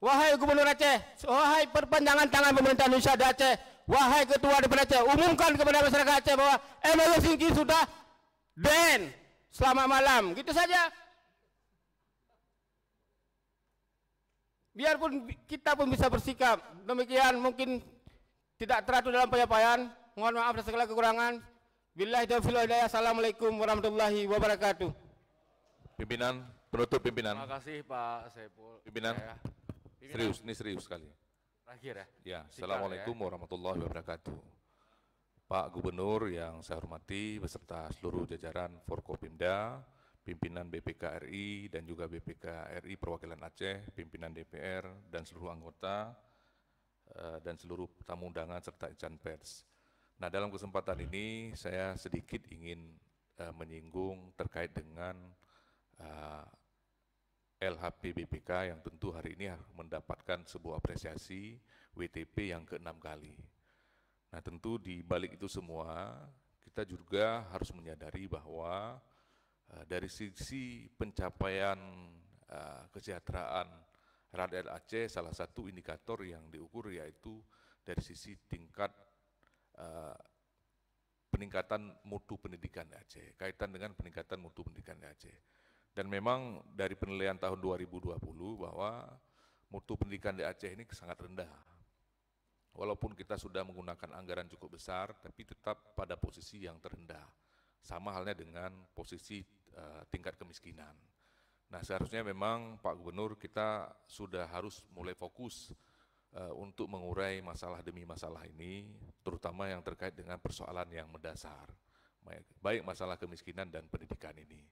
wahai Gubernur Aceh, wahai perpanjangan tangan pemerintah Indonesia di Aceh, wahai Ketua DPR Aceh, umumkan kepada masyarakat Aceh bahwa MOU Helsinki sudah ban. Selamat malam, gitu saja. Biarpun kita pun bisa bersikap demikian, mungkin tidak teratur dalam penyampaian. Mohon maaf atas segala kekurangan. Billahi taufiq wal hidayah. Assalamualaikum warahmatullahi wabarakatuh. Pimpinan, penutup pimpinan. Terima kasih Pak Saiful. Pimpinan, serius, ini serius sekali. Terakhir ya. Ya, Assalamualaikum warahmatullahi wabarakatuh. Pak Gubernur yang saya hormati beserta seluruh jajaran Forkopimda, pimpinan BPK RI dan juga BPK RI Perwakilan Aceh, pimpinan DPR dan seluruh anggota dan seluruh tamu undangan serta insan pers. Nah, dalam kesempatan ini saya sedikit ingin menyinggung terkait dengan LHP BPK yang tentu hari ini mendapatkan sebuah apresiasi WTP yang ke-6 kali. Nah tentu di balik itu semua kita juga harus menyadari bahwa dari sisi pencapaian kesejahteraan rakyat Aceh, salah satu indikator yang diukur yaitu dari sisi tingkat peningkatan mutu pendidikan di Aceh, kaitan dengan peningkatan mutu pendidikan di Aceh. Dan memang dari penilaian tahun 2020 bahwa mutu pendidikan di Aceh ini sangat rendah. Walaupun kita sudah menggunakan anggaran cukup besar, tapi tetap pada posisi yang terendah. Sama halnya dengan posisi tingkat kemiskinan. Nah seharusnya memang Pak Gubernur kita sudah harus mulai fokus untuk mengurai masalah demi masalah ini, terutama yang terkait dengan persoalan yang mendasar, baik masalah kemiskinan dan pendidikan ini.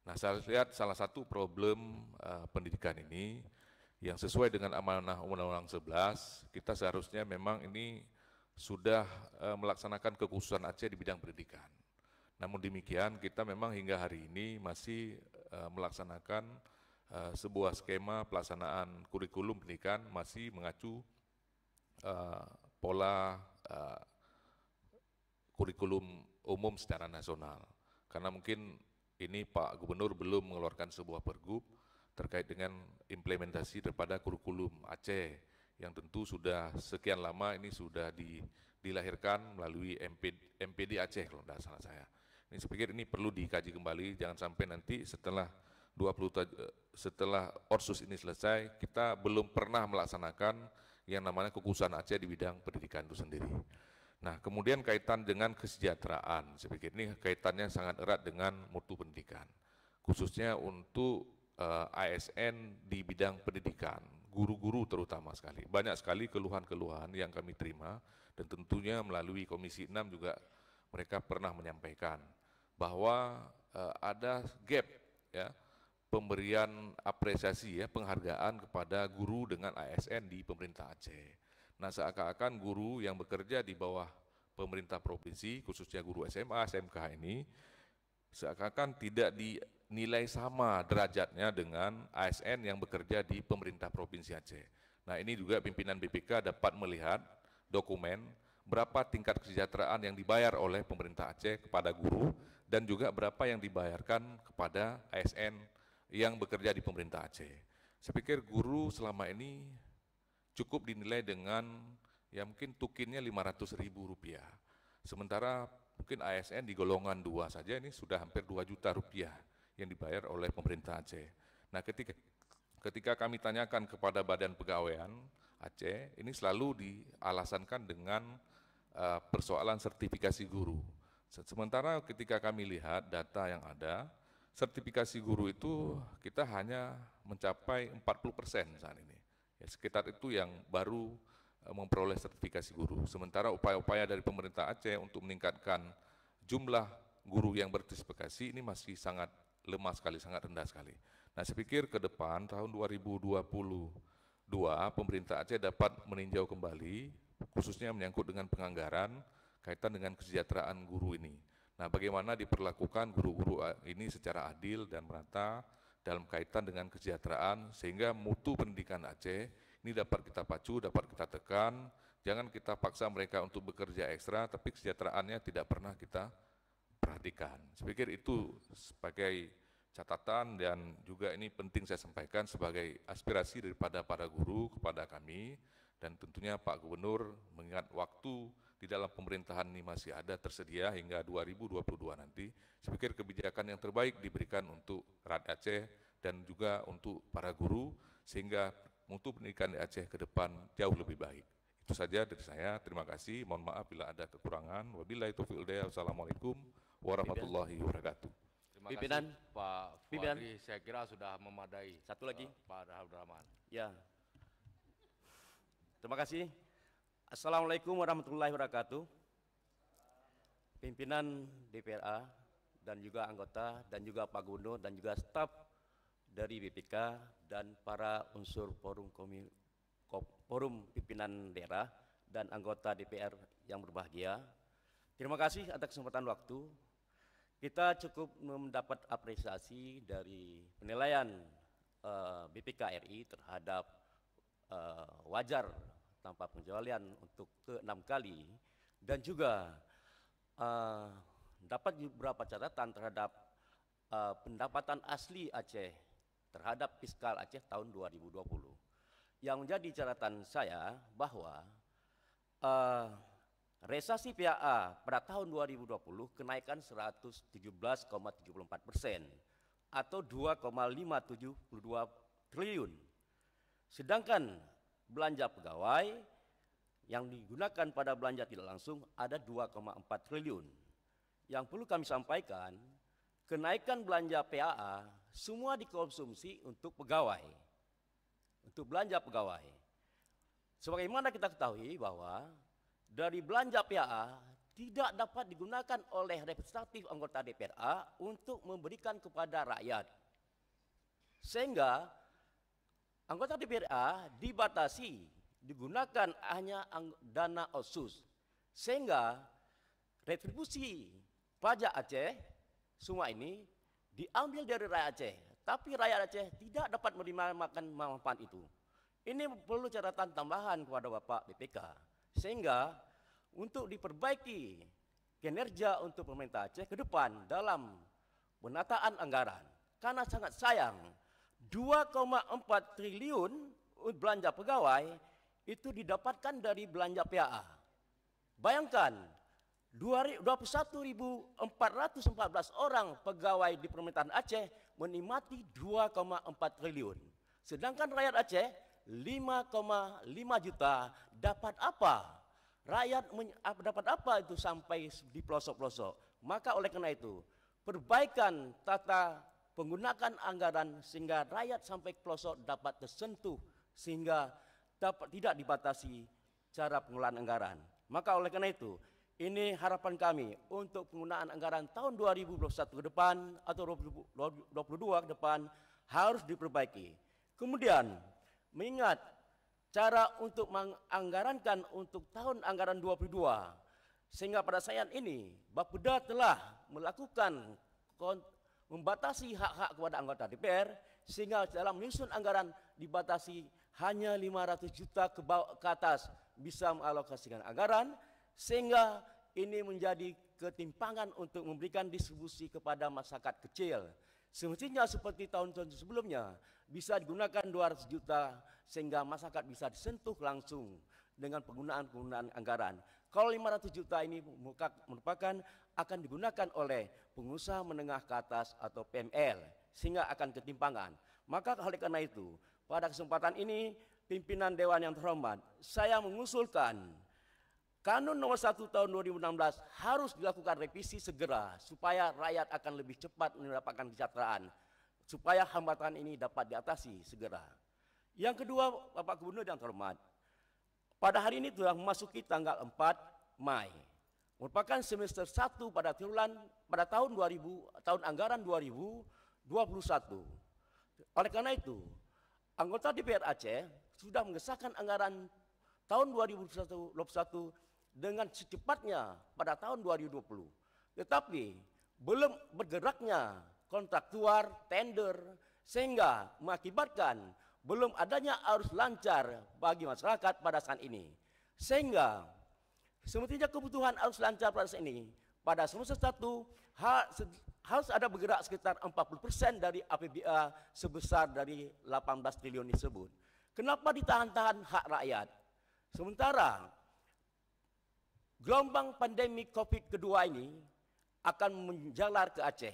Nah saya lihat salah satu problem pendidikan ini, yang sesuai dengan amanah Undang-Undang 11, kita seharusnya memang ini sudah melaksanakan kekhususan Aceh di bidang pendidikan. Namun demikian kita memang hingga hari ini masih melaksanakan sebuah skema pelaksanaan kurikulum pendidikan masih mengacu pola kurikulum umum secara nasional. Karena mungkin ini Pak Gubernur belum mengeluarkan sebuah pergub terkait dengan implementasi daripada kurikulum Aceh yang tentu sudah sekian lama ini sudah dilahirkan melalui MPD Aceh kalau tidak salah saya. Ini saya pikir ini perlu dikaji kembali, jangan sampai nanti setelah Orsus ini selesai kita belum pernah melaksanakan yang namanya kekhususan Aceh di bidang pendidikan itu sendiri. Nah kemudian kaitan dengan kesejahteraan, saya pikir ini kaitannya sangat erat dengan mutu pendidikan, khususnya untuk ASN di bidang pendidikan, guru-guru terutama sekali. Banyak sekali keluhan-keluhan yang kami terima dan tentunya melalui Komisi 6 juga mereka pernah menyampaikan bahwa ada gap ya pemberian apresiasi ya penghargaan kepada guru dengan ASN di pemerintah Aceh. Nah seakan-akan guru yang bekerja di bawah pemerintah provinsi khususnya guru SMA, SMK ini seakan-akan tidak dinilai sama derajatnya dengan ASN yang bekerja di pemerintah Provinsi Aceh. Nah ini juga pimpinan BPK dapat melihat dokumen berapa tingkat kesejahteraan yang dibayar oleh pemerintah Aceh kepada guru dan juga berapa yang dibayarkan kepada ASN yang bekerja di pemerintah Aceh. Saya pikir guru selama ini cukup dinilai dengan ya mungkin tukinnya Rp500.000. Sementara mungkin ASN di golongan 2 saja ini sudah hampir Rp2 juta yang dibayar oleh pemerintah Aceh. Nah ketika kami tanyakan kepada Badan Pegawaian Aceh, ini selalu dialasankan dengan persoalan sertifikasi guru. Sementara ketika kami lihat data yang ada, sertifikasi guru itu kita hanya mencapai 40% saat ini. Ya, sekitar itu yang baru memperoleh sertifikasi guru. Sementara upaya-upaya dari pemerintah Aceh untuk meningkatkan jumlah guru yang bersertifikasi ini masih sangat lemah sekali, sangat rendah sekali. Nah saya pikir ke depan tahun 2022 pemerintah Aceh dapat meninjau kembali khususnya menyangkut dengan penganggaran kaitan dengan kesejahteraan guru ini. Nah bagaimana diperlakukan guru-guru ini secara adil dan merata dalam kaitan dengan kesejahteraan sehingga mutu pendidikan Aceh ini dapat kita pacu, dapat kita tekan, jangan kita paksa mereka untuk bekerja ekstra, tapi kesejahteraannya tidak pernah kita perhatikan. Saya pikir itu sebagai catatan dan juga ini penting saya sampaikan sebagai aspirasi daripada para guru kepada kami dan tentunya Pak Gubernur mengingat waktu di dalam pemerintahan ini masih ada tersedia hingga 2022 nanti. Saya pikir kebijakan yang terbaik diberikan untuk rakyat Aceh dan juga untuk para guru sehingga mutu pendidikan di Aceh ke depan jauh lebih baik. Itu saja dari saya. Terima kasih. Mohon maaf bila ada kekurangan. Wabillahi taufiq wal hidayah. Wassalamualaikum warahmatullahi wabarakatuh. Terima kasih Pak Fuadri. Saya kira sudah memadai. Satu lagi. Pak Abdurrahman. Ya. Terima kasih. Assalamualaikum warahmatullahi wabarakatuh. Pimpinan DPRA dan juga anggota dan juga Pak Gubernur dan juga staf dari BPK dan para unsur forum pimpinan daerah dan anggota DPR yang berbahagia. Terima kasih atas kesempatan waktu. Kita cukup mendapat apresiasi dari penilaian BPK RI terhadap wajar tanpa pengecualian untuk ke-6 kali dan juga dapat beberapa catatan terhadap pendapatan asli Aceh terhadap fiskal Aceh tahun 2020. Yang menjadi catatan saya bahwa realisasi PAA pada tahun 2020 kenaikan 117,74% atau 2,572 triliun. Sedangkan belanja pegawai yang digunakan pada belanja tidak langsung ada 2,4 triliun. Yang perlu kami sampaikan, kenaikan belanja PAA semua dikonsumsi untuk pegawai, untuk belanja pegawai. Sebagaimana kita ketahui bahwa dari belanja PAA tidak dapat digunakan oleh representatif anggota DPRA untuk memberikan kepada rakyat. Sehingga anggota DPRA dibatasi digunakan hanya dana otsus, sehingga retribusi pajak Aceh semua ini diambil dari rakyat Aceh, tapi rakyat Aceh tidak dapat menerima manfaat itu. Ini perlu catatan tambahan kepada Bapak BPK, sehingga untuk diperbaiki kinerja untuk pemerintah Aceh ke depan dalam penataan anggaran, karena sangat sayang 2,4 triliun belanja pegawai itu didapatkan dari belanja PAA. Bayangkan 21.414 orang pegawai di pemerintahan Aceh menikmati 2,4 triliun. Sedangkan rakyat Aceh 5,5 juta dapat apa? Rakyat dapat apa itu sampai di pelosok-pelosok? Maka oleh karena itu, perbaikan tata penggunaan anggaran sehingga rakyat sampai ke pelosok dapat tersentuh, sehingga tidak dibatasi cara pengelolaan anggaran. Maka oleh karena itu, ini harapan kami untuk penggunaan anggaran tahun 2021 ke depan atau 2022 ke depan harus diperbaiki. Kemudian, mengingat cara untuk menganggarankan untuk tahun anggaran 22, sehingga pada saat ini Bapeda telah melakukan membatasi hak-hak kepada anggota DPR, sehingga dalam menyusun anggaran dibatasi hanya 500 juta ke atas bisa mengalokasikan anggaran, sehingga ini menjadi ketimpangan untuk memberikan distribusi kepada masyarakat kecil. Semestinya seperti tahun-tahun sebelumnya bisa digunakan 200 juta sehingga masyarakat bisa disentuh langsung dengan penggunaan anggaran. Kalau 500 juta ini merupakan akan digunakan oleh pengusaha menengah ke atas atau PML, sehingga akan ketimpangan. Maka oleh karena itu, pada kesempatan ini, pimpinan Dewan yang terhormat, saya mengusulkan Kanun nomor 1 tahun 2016 harus dilakukan revisi segera supaya rakyat akan lebih cepat mendapatkan kesejahteraan, supaya hambatan ini dapat diatasi segera. Yang kedua, Bapak Gubernur yang terhormat, pada hari ini telah memasuki tanggal 4 Mei, merupakan semester 1 pada tahun anggaran 2021. Oleh karena itu, anggota DPR Aceh sudah mengesahkan anggaran tahun 2021 dengan secepatnya pada tahun 2020. Tetapi belum bergeraknya kontraktual, tender, sehingga mengakibatkan belum adanya arus lancar bagi masyarakat pada saat ini. Sehingga semestinya kebutuhan arus lancar pada saat ini, pada semester 1 harus ada bergerak sekitar 40% dari APBA sebesar dari 18 triliun tersebut. Kenapa ditahan-tahan hak rakyat? Sementara gelombang pandemi COVID kedua ini akan menjalar ke Aceh,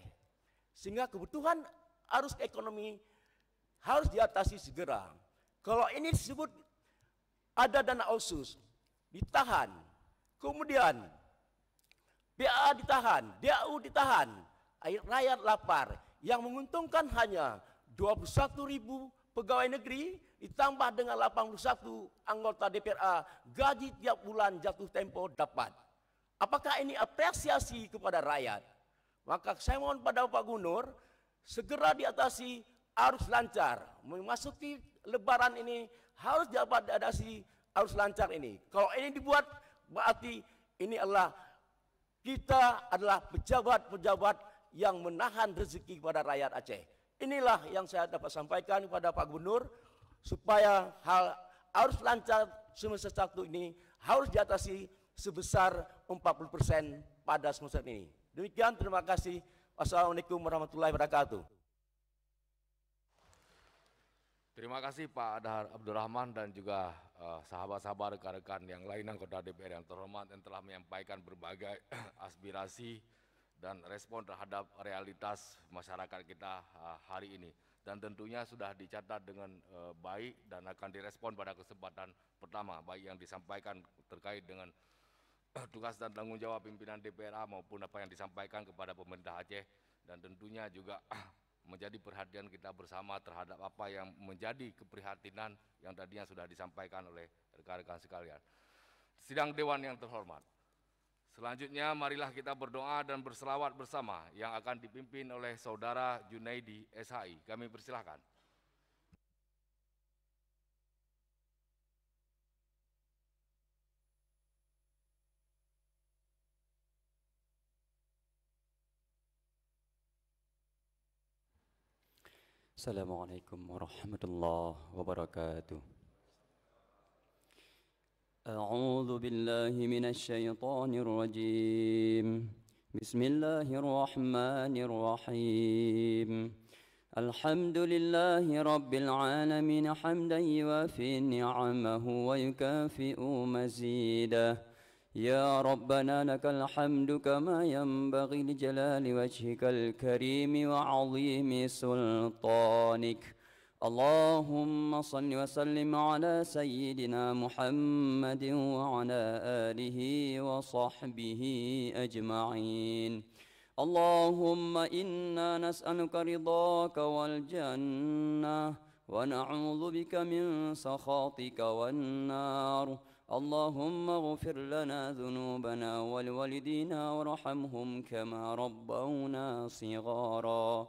sehingga kebutuhan arus ekonomi harus diatasi segera. Kalau ini disebut ada dana otsus, ditahan, kemudian PAA ditahan, DAU ditahan, rakyat lapar, yang menguntungkan hanya 21.000 pegawai negeri ditambah dengan 81 anggota DPRA, gaji tiap bulan jatuh tempo dapat. Apakah ini apresiasi kepada rakyat? Maka saya mohon pada Pak Gubernur segera diatasi arus lancar. Memasuki Lebaran ini harus dapat diatasi arus lancar ini. Kalau ini dibuat berarti ini adalah kita adalah pejabat-pejabat yang menahan rezeki kepada rakyat Aceh. Inilah yang saya dapat sampaikan kepada Pak Gubernur supaya hal arus lancar semester 1 ini harus diatasi sebesar 40% pada semester ini. Demikian, terima kasih. Wassalamualaikum warahmatullahi wabarakatuh. Terima kasih Pak Adhar Abdurrahman dan juga sahabat-sahabat rekan-rekan yang lain anggota DPR yang terhormat yang telah menyampaikan berbagai aspirasi dan respon terhadap realitas masyarakat kita hari ini. Dan tentunya sudah dicatat dengan baik dan akan direspon pada kesempatan pertama, baik yang disampaikan terkait dengan tugas dan tanggung jawab pimpinan DPRA maupun apa yang disampaikan kepada pemerintah Aceh, dan tentunya juga menjadi perhatian kita bersama terhadap apa yang menjadi keprihatinan yang tadinya sudah disampaikan oleh rekan-rekan sekalian. Sidang Dewan yang terhormat, selanjutnya marilah kita berdoa dan berselawat bersama yang akan dipimpin oleh Saudara Junaidi SHI. Kami persilahkan. Assalamualaikum warahmatullahi wabarakatuh. A'udzu billahi minasy syaithanir rajim. Bismillahirrahmanirrahim. Alhamdulillahi rabbil alamin hamdan yuwafi ni'amahu wa yukafi'u mazidah. يا ربنا لك الحمد كما ينبغي لجلال وجهك الكريم وعظيم سلطانك. اللهم صل وسلم على سيدنا محمد وعلى آله وصحبه أجمعين. اللهم إنا نسألك رضاك والجنة ونعوذ بك من سخطك والنار. اللهم اغفر لنا ذنوبنا ولوالدينا وارحمهم كما ربونا صغارا.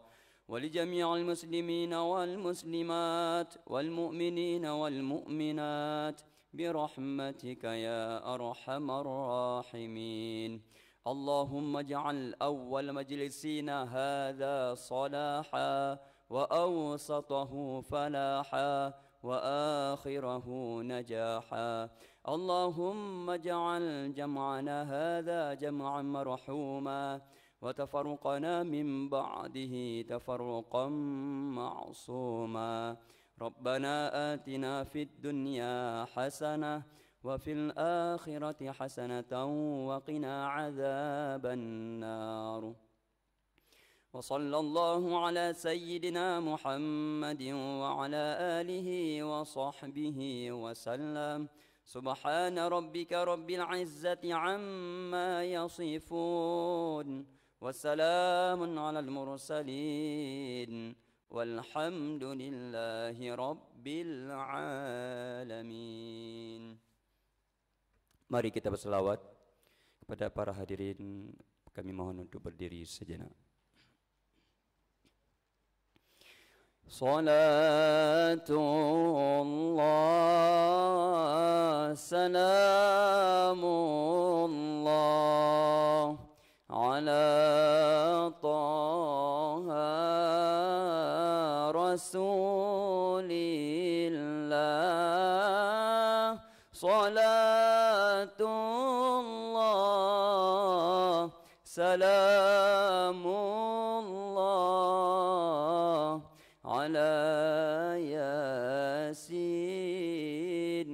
ولجميع المسلمين والمسلمات والمؤمنين والمؤمنات برحمتك يا أرحم الراحمين. اللهم اجعل أول مجلسنا هذا صلاحا وأوسطه فلاحا وآخره نجاحا. اللهم اجعل جمعنا هذا جمعا مرحوما وتفرقنا من بعده تفرقا معصوما. ربنا آتنا في الدنيا حسنة وفي الآخرة حسنة وقنا عذاب النار. وصلى الله على سيدنا محمد وعلى آله وصحبه وسلم. سبحان ربك رب العزة عما يصفون وسلام على المرسلين والحمد لله رب العالمين. Mari kita berselawat kepada para hadirin. Kami mohon untuk berdiri sejenak. صلاة الله سلام الله على طه رسول الله. صلاة الله سلام الله على ياسين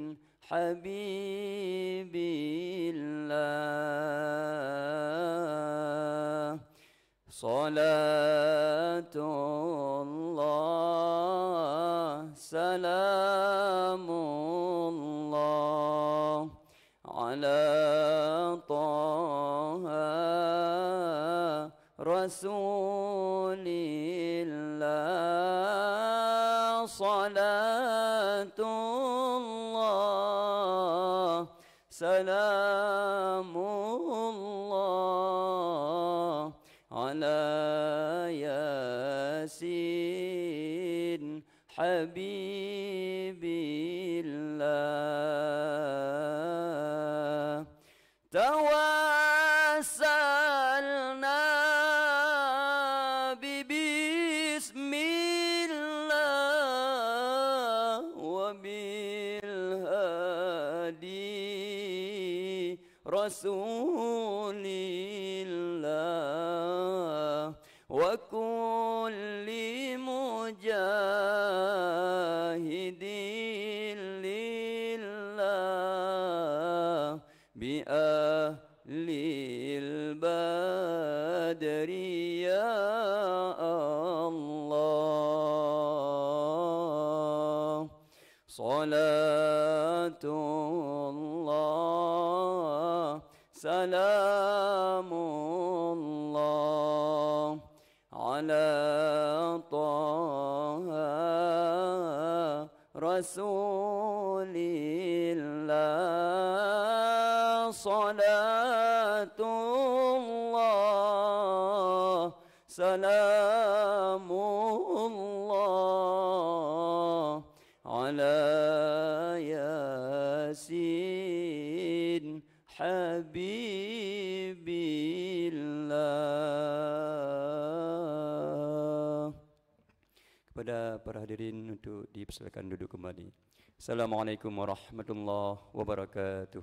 حبيب الله. صلاة الله سلام الله على طه رسول الله. صلاة الله سلام الله على ياسين حبيب الله. توسلنا ببسم الله وبالهادي Rasulillah wa kulli mujahidin lillah bi ahlil badri ya Allah. Salatullah salamullah ala taha rasulillah. Salatullah salamullah ala yasin habibillah. Kepada para hadirin untuk dipersilakan duduk kembali. Assalamualaikum warahmatullahi wabarakatuh.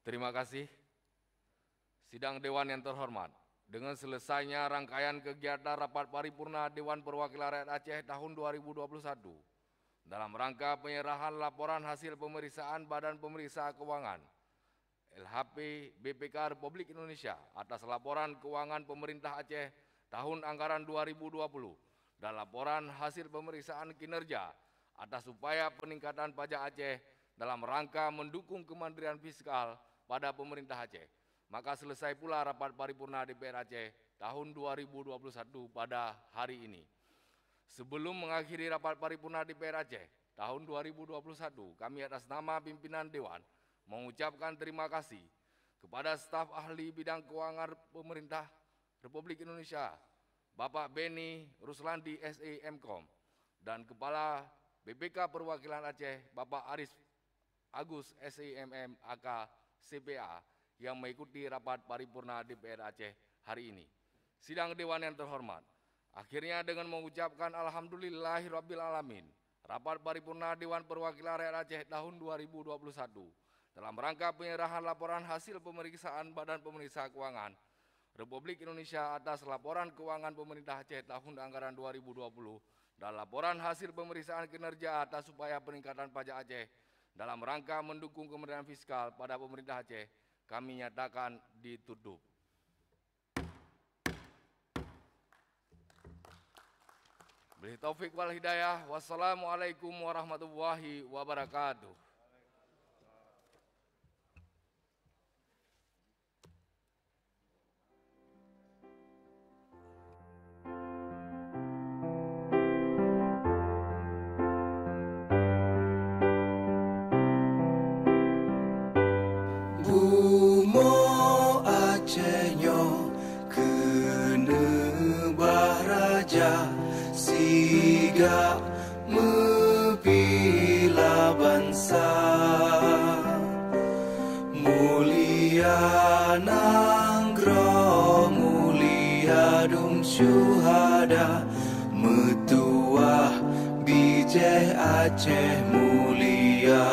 Terima kasih. Sidang Dewan yang terhormat, dengan selesainya rangkaian kegiatan Rapat Paripurna Dewan Perwakilan Rakyat Aceh tahun 2021 dalam rangka penyerahan laporan hasil pemeriksaan Badan Pemeriksa Keuangan LHP BPK Republik Indonesia atas laporan keuangan pemerintah Aceh tahun anggaran 2020 dan laporan hasil pemeriksaan kinerja atas upaya peningkatan pajak Aceh dalam rangka mendukung kemandirian fiskal pada pemerintah Aceh. Maka selesai pula rapat paripurna DPR Aceh tahun 2021 pada hari ini. Sebelum mengakhiri rapat paripurna DPR Aceh tahun 2021, kami atas nama pimpinan Dewan mengucapkan terima kasih kepada staf ahli bidang keuangan pemerintah Republik Indonesia, Bapak Beni Ruslandi SE Mkom, dan Kepala BPK Perwakilan Aceh, Bapak Aris Agus SIMM AK CPA yang mengikuti rapat paripurna DPR Aceh hari ini. Sidang Dewan yang terhormat, akhirnya dengan mengucapkan Alhamdulillahirabbil alamin, rapat paripurna Dewan Perwakilan Rakyat Aceh tahun 2021 dalam rangka penyerahan laporan hasil pemeriksaan Badan Pemeriksa Keuangan Republik Indonesia atas laporan keuangan pemerintah Aceh tahun anggaran 2020 dan laporan hasil pemeriksaan kinerja atas upaya peningkatan pajak Aceh dalam rangka mendukung kemandirian fiskal pada pemerintah Aceh, kami nyatakan ditutup. Billahi taufik wal hidayah. Wassalamualaikum warahmatullahi wabarakatuh. Bumo Acehnya kena baraja siga mebila bangsa mulia nanggro mulia dum syuhada metuah bijeh Aceh mulia.